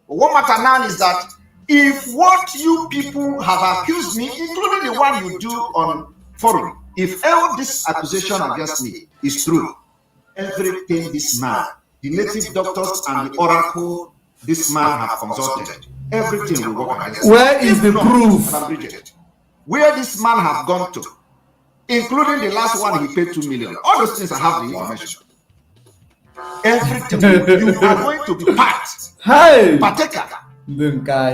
But what matters now is that if what you people have accused me, including the one you do on forum, if all this accusation against me is true, everything this man, the native doctors and the oracle this man have consulted, everything will work against me. Where is the proof? Madam Bridget, where this man have gone to, including the last one he paid 2 million. All those things I have the information. Everything you are going to be partaker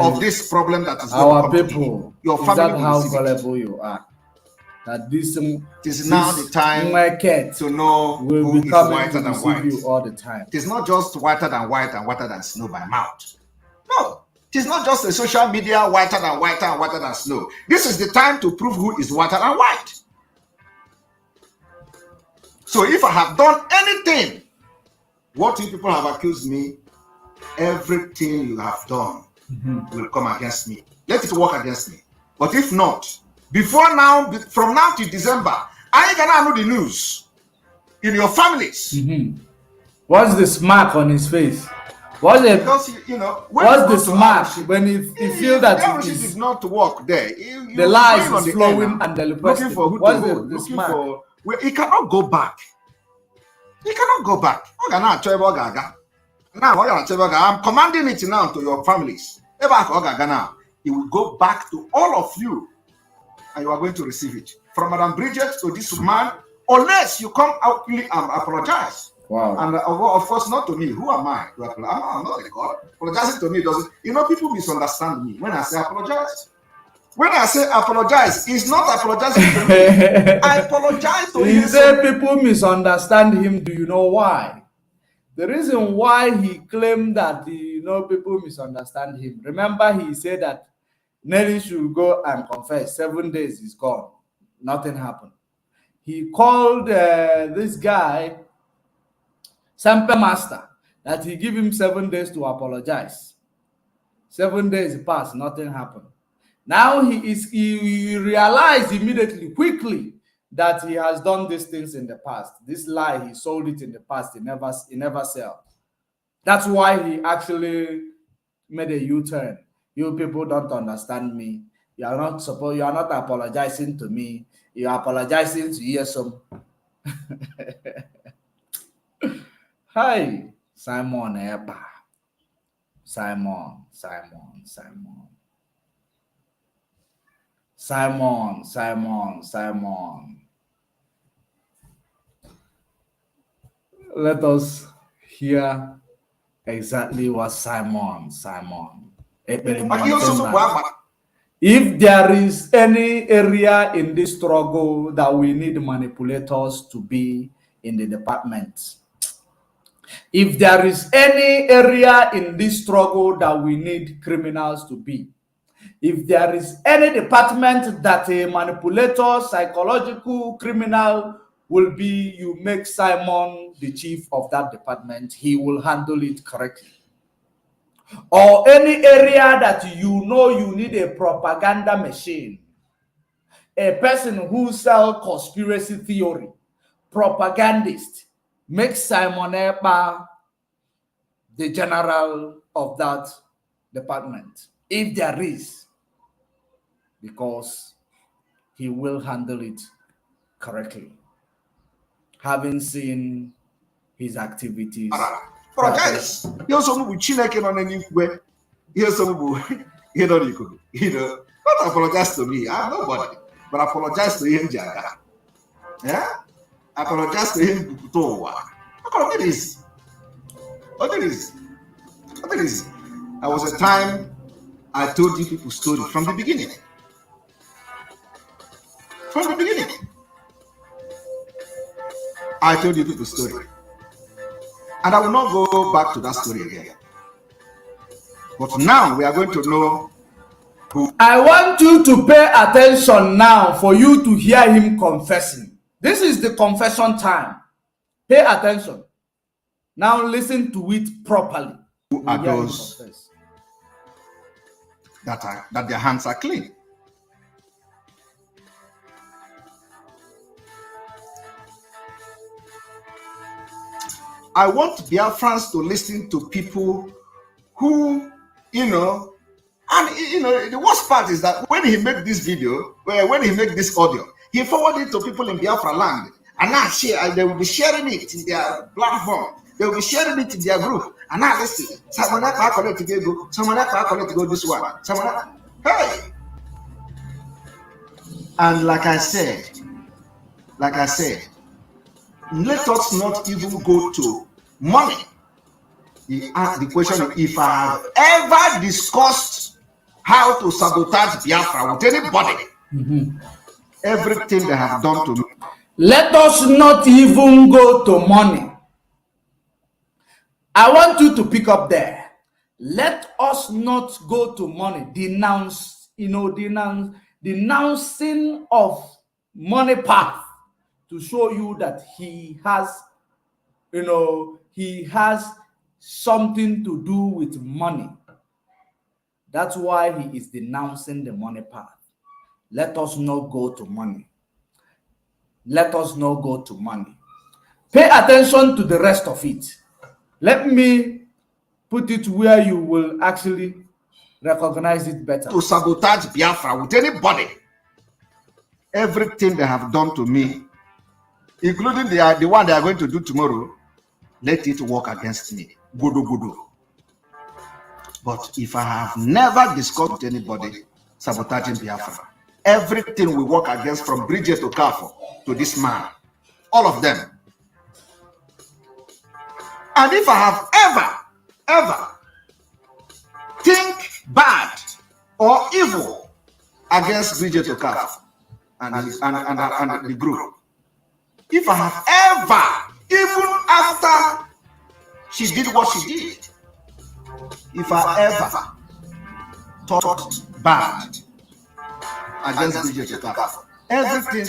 of this problem that is our people. Your family is that how gullible you are? That this is now the time to know will who be is coming whiter to than deceive white. you all the time. It is not just whiter than white and whiter than snow by mouth. No, it is not just a social media whiter than whiter and whiter than snow. This is the time to prove who is whiter than white. So if I have done anything, what you people have accused me, everything you have done will come against me. Let it work against me. But if not, before now, from now to December, I ain't gonna know the news in your families. What's the smack on his face? What's the Because what's the smack when he feel that the did not work there? The lies is flowing and the looking for who what's to hold, the looking smack? for. Well, he cannot go back. He cannot go back. Now I'm commanding it now to your families. Now he will go back to all of you, and you are going to receive it from Madam Bridget to this man, unless you come out and apologize. Wow. And of course, not to me. Who am I? I'm not a God. Apologizing to me doesn't. People misunderstand me when I say apologize. When I say apologize, it's not apologizing to me. I apologize to him. He said people misunderstand him. Do you know why? The reason why he claimed that people misunderstand him. Remember, he said that Nelly should go and confess. 7 days is gone. Nothing happened. He called this guy, Sample Master, that he give him 7 days to apologize. 7 days passed, nothing happened. Now he realized immediately, quickly, that he has done these things in the past. This lie, he sold it in the past. He never sell. That's why he actually made a U-turn. You people don't understand me. You are not apologizing to me. You are apologizing to Yesom. Hi, Simon Epa. Simon. Let us hear exactly what Simon. If there is any area in this struggle that we need manipulators to be in the department, if there is any area in this struggle that we need criminals to be, if there is any department that a manipulator, psychological criminal will be you make Simon the chief of that department. He will handle it correctly. Or any area that you know you need a propaganda machine, a person who sells conspiracy theory, propagandist, make Simon Ekpa the general of that department, if there is, because he will handle it correctly, having seen his activities. Apologize. You also move Chineke on any way. You also move. You know, not apologize to me. I'm nobody, but apologize to him, Jaga. Yeah, apologize to him. What it is? I was a time I told you people's story from the beginning. From the beginning, I told you people's story. And I will not go back to that story again. But now we are going to know who. I want you to pay attention now for you to hear him confessing. This is the confession time. Pay attention. Now listen to it properly. Who are those that their hands are clean? I want Biafrans to listen to people who, and the worst part is that when he made this video, when he made this audio, he forwarded it to people in Biafra land, and now they will be sharing it in their platform. They will be sharing it in their group, and now listen. Someone I connect to go. Someone I connect to go this one. Hey. And like I said, let us not even go to money. The question is, if I have ever discussed how to sabotage Biafra with anybody, everything they have done to me. Let us not even go to money. I want you to pick up there. Let us not go to money. Denouncing of money path to show you that he has something to do with money. That's why he is denouncing the money path. Let us not go to money. Let us not go to money. Pay attention to the rest of it. Let me put it where you will actually recognize it better. To sabotage Biafra with anybody. Everything they have done to me, including the one they are going to do tomorrow, let it work against me. Gudu. But if I have never discussed with anybody sabotaging Biafra, everything we work against, from Bridget to Kafo to this man, all of them. And if I have ever think bad or evil against Bridget to Kafo and the group, if I have ever, even after she did what she did, if I ever talked bad against Bridget Okafor, everything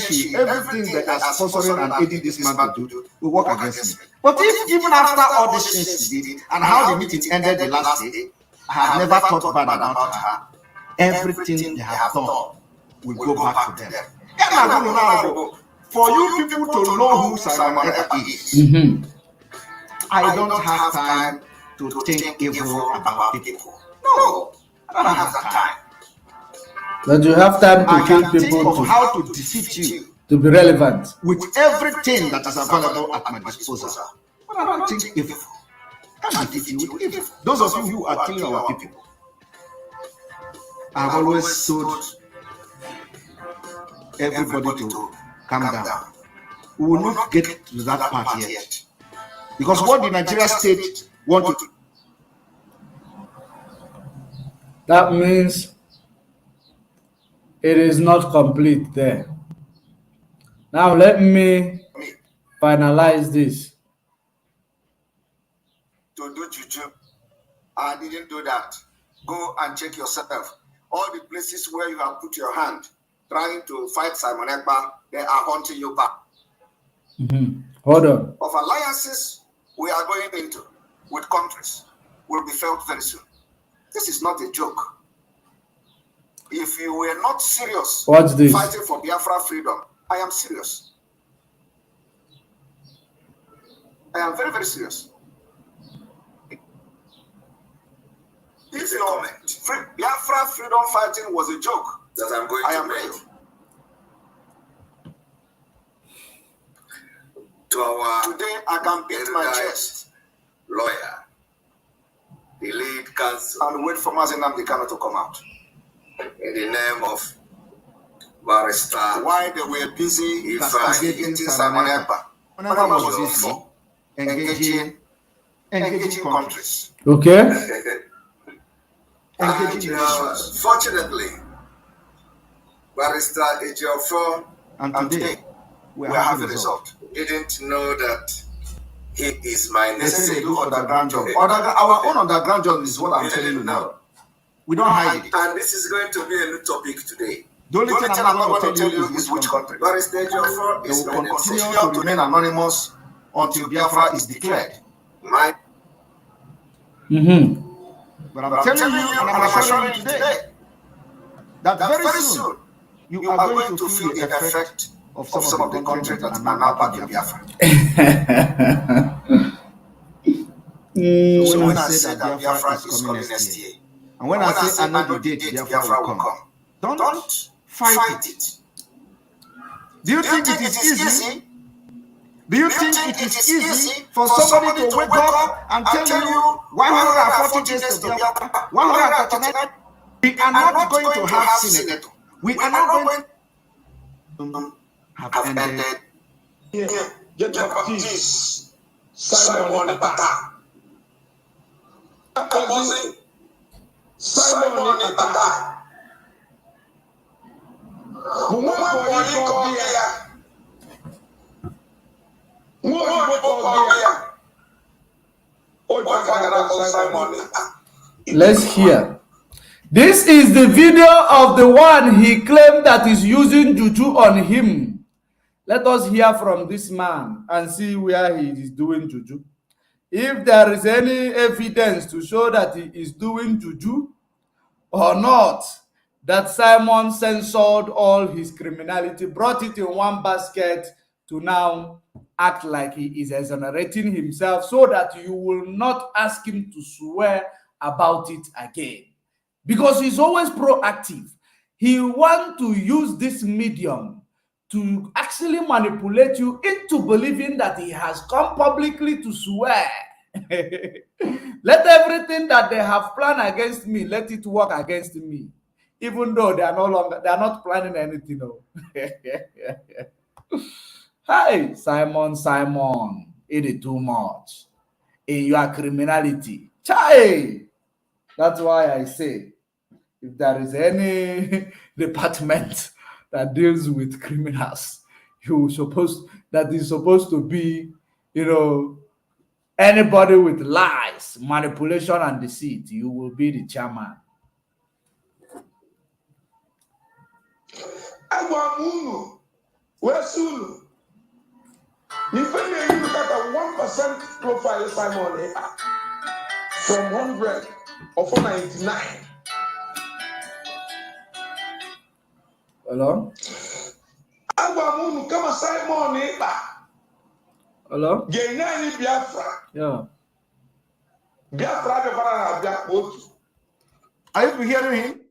that are sponsoring and aiding this man to do will work against me. But if even after all these things she did and how the meeting ended the last day, I have never thought bad about her, everything they have done will go back to them. For you people to know who Simon Ekpa is, I don't have time to think evil about people. No, I don't have time. But you have time to kill people to how to defeat you, to be relevant with everything that is available at my disposal. But I don't think evil. I can't defeat you with evil. Those of you who are killing our people, I've always told everybody to calm down. We will not get to that part yet. Because what the Nigeria state want to do. That means it is not complete there. Now let me finalize this. To do juju, I didn't do that. Go and check yourself. All the places where you have put your hand trying to fight Simon Ekpa, they are haunting you back. Hold on. of alliances we are going into with countries will be felt very soon. This is not a joke. If you were not serious fighting for Biafra freedom, I am serious. I am very, very serious. If your Biafra freedom fighting was a joke, that I'm going to make. Today I can beat my chest. Lawyer, the lead counsel, and wait for Mazi Nnamdi Kanu to come out. In the name of Barrister. Why they were busy castigating Simon Ekpa. When was busy engaging countries. Okay. Engaging nations. Fortunately, Barrister Ejiofor and today we are having a result. Didn't know that he is my necessary underground job. Our own underground job is what I'm telling you now. We don't hide it. And this is going to be a new topic today. The only thing I'm not going to tell you is which country. Barrister Ejiofor is going to continue to remain anonymous until Biafra is declared. But I'm telling you, and I'm assuring you today, that very soon you are going to feel the effect of some of the countries that are now part of Biafra. So when I say that Biafra is coming next year, and when I say I know the date Biafra will come, don't fight it. Do you think it is easy? Do you think it is easy for somebody to wake up and tell you 140 days to Biafra, 139? We are not going to have senator. We are not going to have ended. Get your baptist, Simon Ekpa. Simon Ekpa. Let's hear. This is the video of the one he claimed that is using juju on him. Let us hear from this man and see where he is doing juju. If there is any evidence to show that he is doing juju or not, that Simon censored all his criminality, brought it in one basket to now act like he is exonerating himself so that you will not ask him to swear about it again. Because he's always proactive. He wants to use this medium to actually manipulate you into believing that he has come publicly to swear. Let everything that they have planned against me, let it work against me. Even though they are not planning anything. No. Hi, Simon, it is too much in your criminality. Chai! That's why I say, if there is any department that deals with criminals, that is supposed to be, anybody with lies, manipulation, and deceit, you will be the chairman. If you look at a 1% profile Simon from 100 or 499. Hello? Kama Simon Hello? Biafra. Yeah. Biafra. Are you hearing him?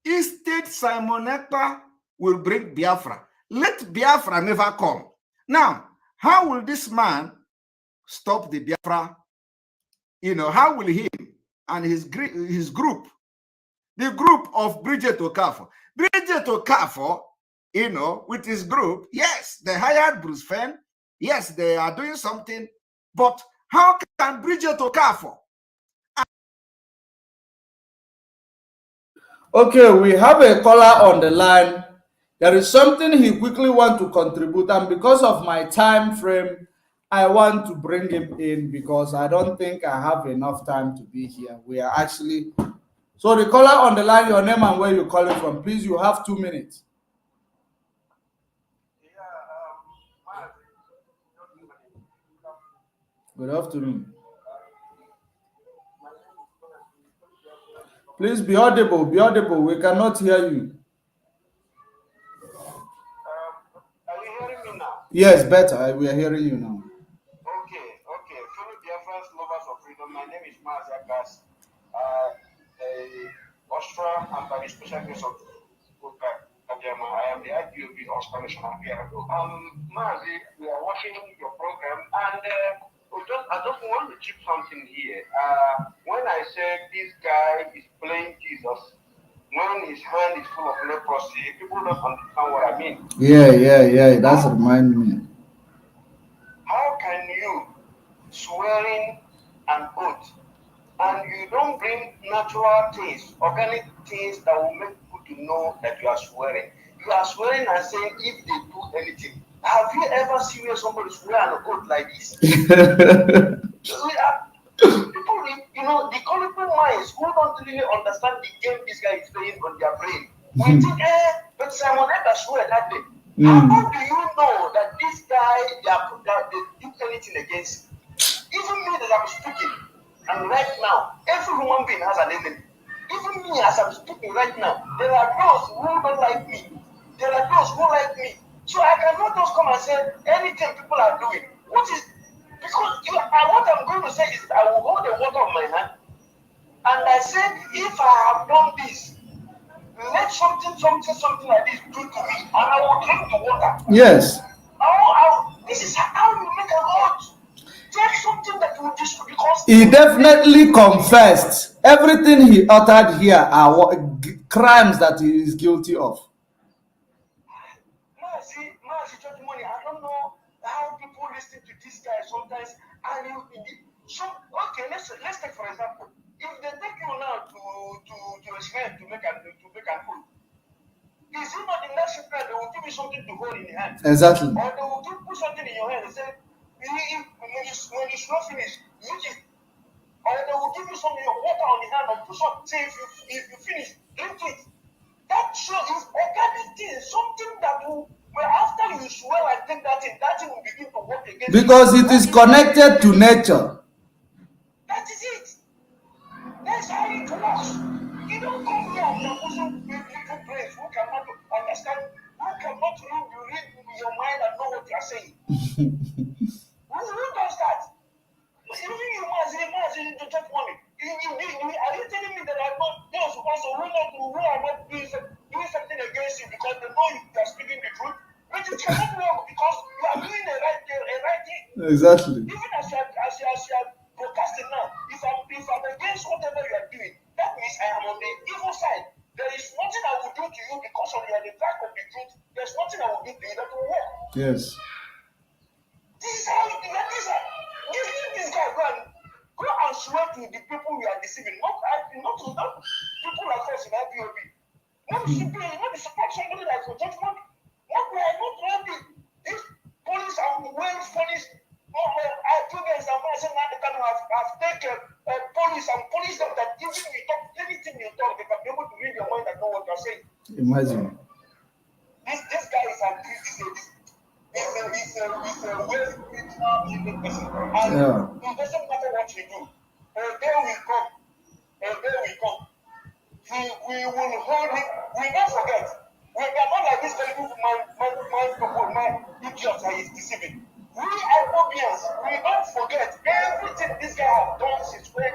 Instead, Simon Ekpa will bring Biafra. Let Biafra never come. Now, how will this man stop the Biafra? How will he and his group, the group of Bridget Okafor, with his group, yes, they hired Bruce Fenn. Yes, they are doing something. But how can Bridget Okafor? Okay, we have a caller on the line. There is something he quickly wants to contribute, and because of my time frame, I want to bring him in because I don't think I have enough time to be here. We are actually... So the caller on the line, your name and where you're calling from, please, you have 2 minutes. Good afternoon. Please be audible. Be audible. We cannot hear you. Are you hearing me now? Yes, better. We are hearing you now. Okay. Fellow Biafrans, lovers of freedom, my name is Mazakas, Austria, and by the special grace of God, I am the IPOB of Spanish and Mazi, we are watching your program, and I just want to chip something here. When I said this guy is playing Jesus, when his hand is full of leprosy, people don't understand what I mean. Yeah. That's remind me. How can you swearing an oath and you don't bring natural things, organic things that will make people to know that you are swearing? You are swearing and saying if they do anything. Have you ever seen where somebody swear an oath like this? People, the colorful minds who don't really understand the game this guy is playing on their brain. We think, but Simon Edgar swear that day. How do you know that this guy, they do anything against him? Even me that I'm speaking, and right now, every human being has an enemy. Even me as I'm speaking right now, there are those who don't like me. There are those who like me. So I cannot just come and say anything people are doing. What I'm going to say is I will hold the water on my hand and I said, if I have done this, let something like this do to me, and I will drink the water. Yes. This is how you make an oath. Take something that will destroy, because he definitely confessed. Everything he uttered here are crimes that he is guilty of. Mercy, Judge Money, I don't know how people listen to this guy sometimes. Okay, let's take for example, if they take you now to a shrine to make an oath, is it not the next shrine they will give you something to hold in your hand? Exactly. Or they will put something in your hand and say, when you slow finish, use it. Or they will give you something, water on the hand, or put something, say if you finish, drink it. That shows organic thing, something that will, well, after you swear and take that thing will begin to work against you. Because it is connected to nature. That is it. That's how it works. You don't come here and you're pushing little brains who cannot understand, who cannot read your mind and know what you are saying. Who does that? Even you must just money. Are you telling me that I'm not those also who are not doing something against you because they know you are speaking the truth? But you cannot work because you are doing the right thing. Exactly. Even as you are broadcasting now, if I'm against whatever you are doing, that means I am on the evil side. There is nothing I will do to you because you are the back of the truth. There's nothing I will do to you that will work. Yes. This is how you do that. This guy go and swear to the people we are deceiving. Not people like us in IPOB. Not to support somebody like for judgment. What we are not ready. This police and Wales police, I told them some person now they can have taken police and police them that even you talk anything you talk, they can be able to read your mind and know what you're saying. Imagine. This guy is a He's a well spiritual living person. And it doesn't matter what you do. A day will come. We will hold him. We don't forget. We are not like this very good man, idiots that is deceiving. We Ethiopians, we don't forget everything this guy has done since when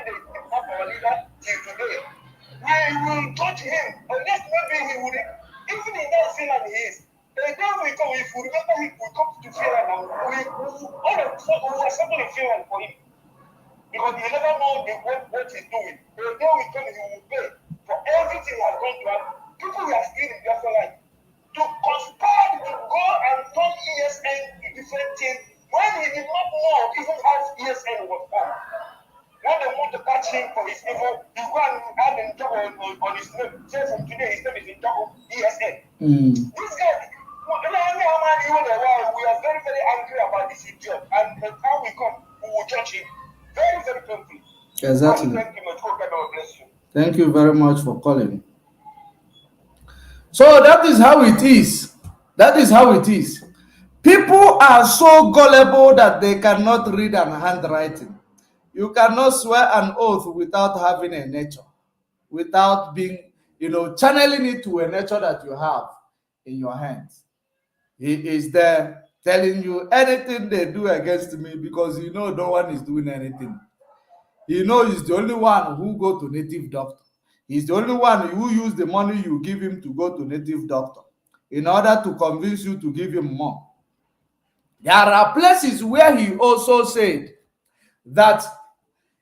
they kidnapped our leader till today. We will touch him. Unless maybe he would, even in that Finland he is. The day we come, if we remember him, we come to Finland and we will assemble in Finland for him. Because you never know what he's doing. The day we come, he will pay for everything he has done to us. People who are still in Biafra life. To conspire to go and turn ESN to different things when he did not know even how ESN was formed. When they want to catch him for his evil, he go and add in double on his name. Say from today, his name is in double ESN. This guy, we are very, very angry about this idiot. And the time we come, we will judge him. Very, very painfully. Exactly. Thank you much. God bless you. Thank you very much for calling. So that is how it is. People are so gullible that they cannot read an handwriting. You cannot swear an oath without having a nature, without being, channeling it to a nature that you have in your hands. He is there telling you anything they do against me, because no one is doing anything. He's the only one who go to native doctor. He's the only one who use the money you give him to go to native doctor in order to convince you to give him more. There are places where he also said that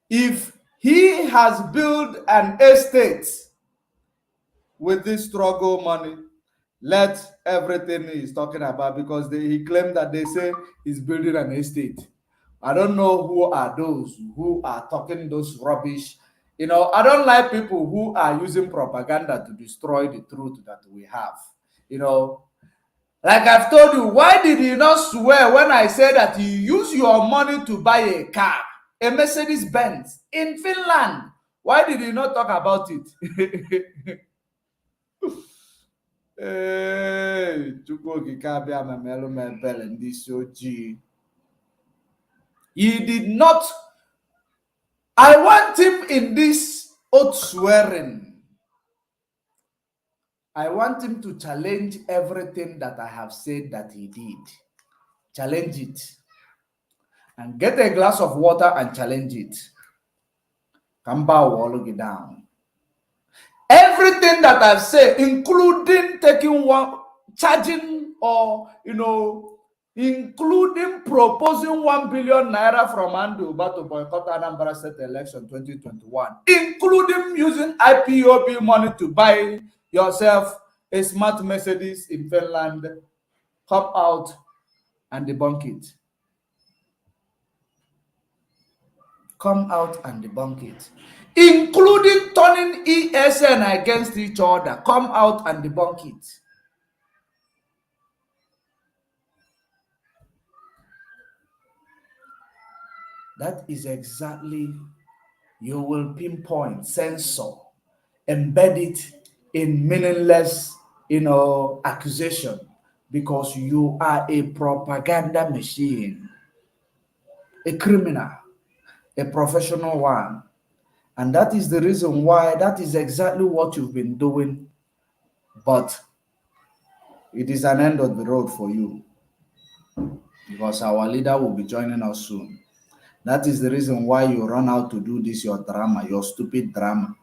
if he has built an estate with this struggle money, let everything he's talking about, because he claimed that they say he's building an estate. I don't know who are those who are talking those rubbish. I don't like people who are using propaganda to destroy the truth that we have. Like I've told you, why did you not swear when I said that you use your money to buy a car, a Mercedes Benz in Finland? Why did you not talk about it? He did not. I want him in this oath swearing. I want him to challenge everything that I have said that he did. Challenge it. And get a glass of water and challenge it. Kamba will down. Everything that I've said, including taking one, charging, or including proposing 1 billion naira from Andu to boycott Anambra State election 2021, including using IPOB money to buy yourself a smart Mercedes in Finland, come out and debunk it. Come out and debunk it. Including turning ESN against each other. Come out and debunk it. That is exactly, you will pinpoint, censor, embed it in meaningless, accusation, because you are a propaganda machine, a criminal, a professional one. And that is the reason why, that is exactly what you've been doing. But it is an end of the road for you, because our leader will be joining us soon. That is the reason why you run out to do this, your drama, your stupid drama.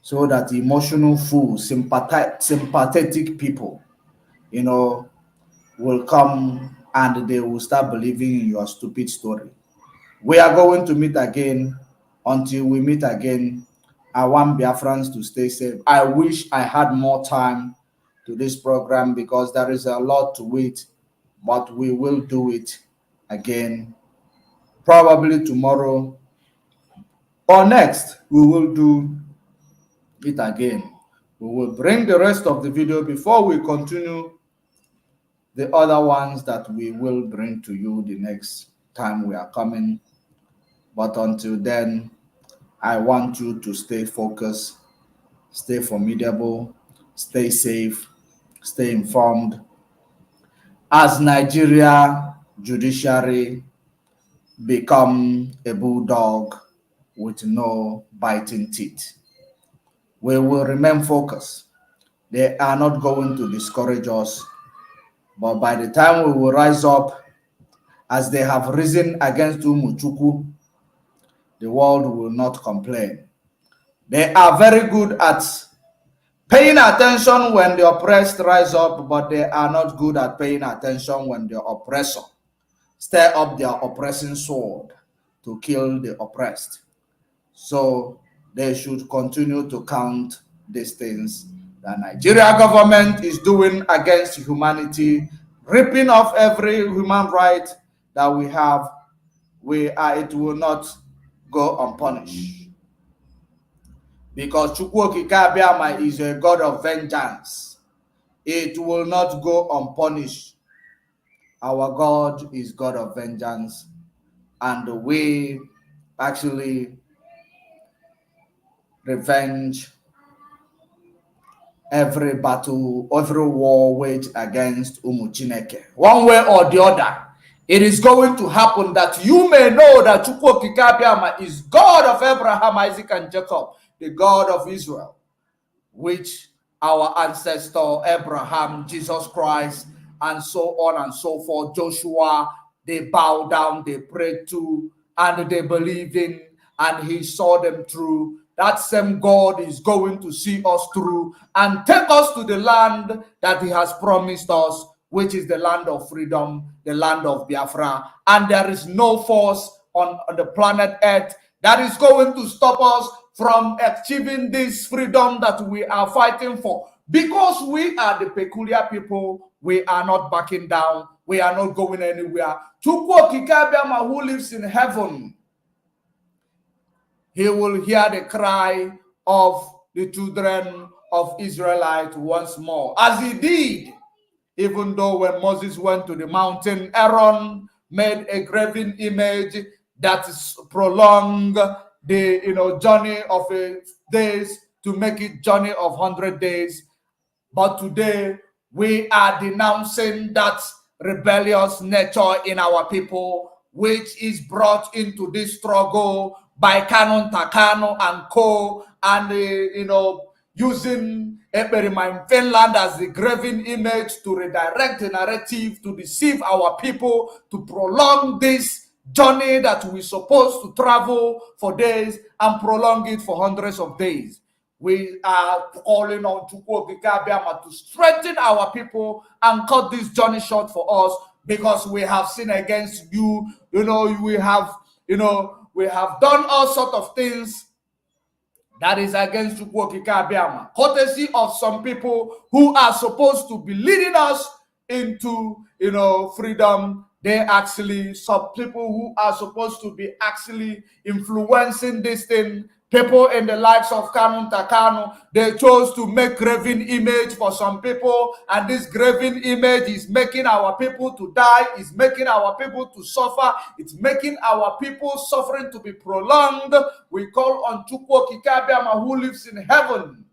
So that emotional fools, sympathetic people, will come and they will start believing in your stupid story. We are going to meet again. Until we meet again, I want Biafrans to stay safe. I wish I had more time to this program, because there is a lot to it, but we will do it again. Probably tomorrow or next, we will do it again. We will bring the rest of the video before we continue the other ones that we will bring to you the next time we are coming. But until then, I want you to stay focused, stay formidable, stay safe, stay informed. As Nigeria judiciary become a bulldog with no biting teeth, we will remain focused. They are not going to discourage us, but by the time we will rise up, as they have risen against Umuchukwu, the world will not complain. They are very good at paying attention when the oppressed rise up, but they are not good at paying attention when the oppressor stir up their oppressing sword to kill the oppressed. So they should continue to count these things the Nigeria government is doing against humanity, ripping off every human right that we have. It will not go unpunished, because Chukwu Okike Abiama is a God of vengeance. It will not go unpunished. Our God is God of vengeance, and we actually revenge every battle, every war waged against Chineke. One way or the other, it is going to happen that you may know that Chukwu Okike Abiama is God of Abraham, Isaac, and Jacob, the God of Israel, which our ancestor Abraham, Jesus Christ, and so on and so forth, Joshua, they bow down, they prayed to, and they believed in, and he saw them through. That same God is going to see us through and take us to the land that he has promised us, which is the land of freedom, the land of Biafra. And there is no force on the planet Earth that is going to stop us from achieving this freedom that we are fighting for. Because we are the peculiar people, we are not backing down, we are not going anywhere. Chukwu Okike Abiama, who lives in heaven, he will hear the cry of the children of Israelite once more, as he did, even though when Moses went to the mountain, Aaron made a graven image that prolonged the journey of days to make it journey of 100 days. But today we are denouncing that rebellious nature in our people, which is brought into this struggle by Canon Takano and co, and using Ekperima in Finland as the graven image to redirect the narrative, to deceive our people, to prolong this journey that we're supposed to travel for days and prolong it for hundreds of days. We are calling on Chukwu Okike Abiama to strengthen our people and cut this journey short for us, because we have sinned against you. We have done all sorts of things that is against Chukwu Okike Abiama, courtesy of some people who are supposed to be leading us into freedom. They actually, some people who are supposed to be actually influencing this thing, people in the likes of Canon Takano, they chose to make graven image for some people, and this graven image is making our people to die, is making our people to suffer, it's making our people suffering to be prolonged. We call on Chukwu Okike Abiama, who lives in heaven,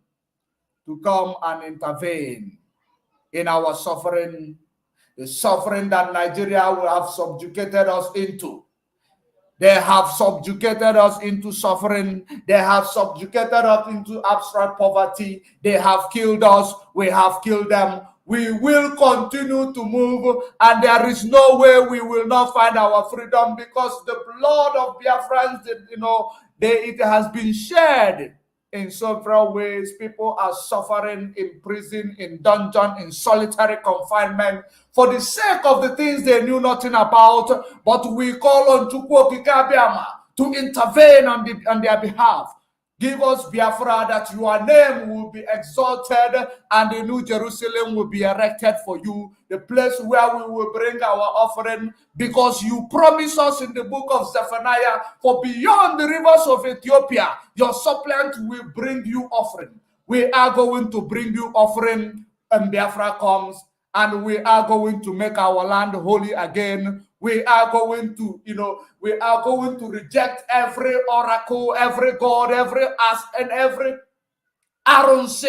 to come and intervene in our suffering, the suffering that Nigeria will have subjugated us into. They have subjugated us into suffering. They have subjugated us into abstract poverty. They have killed us. We have killed them. We will continue to move, and there is no way we will not find our freedom, because the blood of Biafrans, it has been shed in several ways. People are suffering in prison, in dungeon, in solitary confinement for the sake of the things they knew nothing about. But we call on Chukwu Okike Abiama to intervene on their behalf. Give us Biafra, that your name will be exalted and the New Jerusalem will be erected for you, the place where we will bring our offering, because you promise us in the book of Zephaniah, for beyond the rivers of Ethiopia, your suppliant will bring you offering. We are going to bring you offering, and Biafra comes, and we are going to make our land holy again. We are going to, reject every oracle, every god, every ass, and every arrogance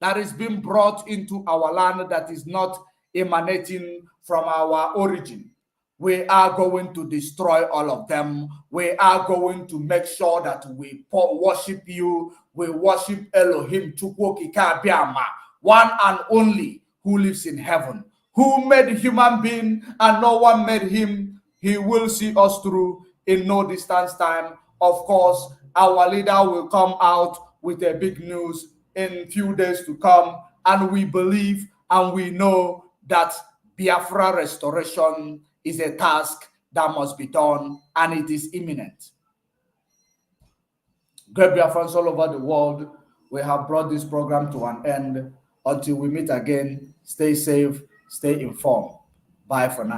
that is being brought into our land that is not emanating from our origin. We are going to destroy all of them. We are going to make sure that we worship you. We worship Elohim, Chukwu Okike Abiama, one and only, who lives in heaven, who made human being and no one made him. He will see us through in no distance time. Of course, our leader will come out with a big news in few days to come, and we believe and we know that Biafra restoration is a task that must be done, and it is imminent. Great Biafrans all over the world, we have brought this program to an end. Until we meet again, stay safe, stay informed. Bye for now.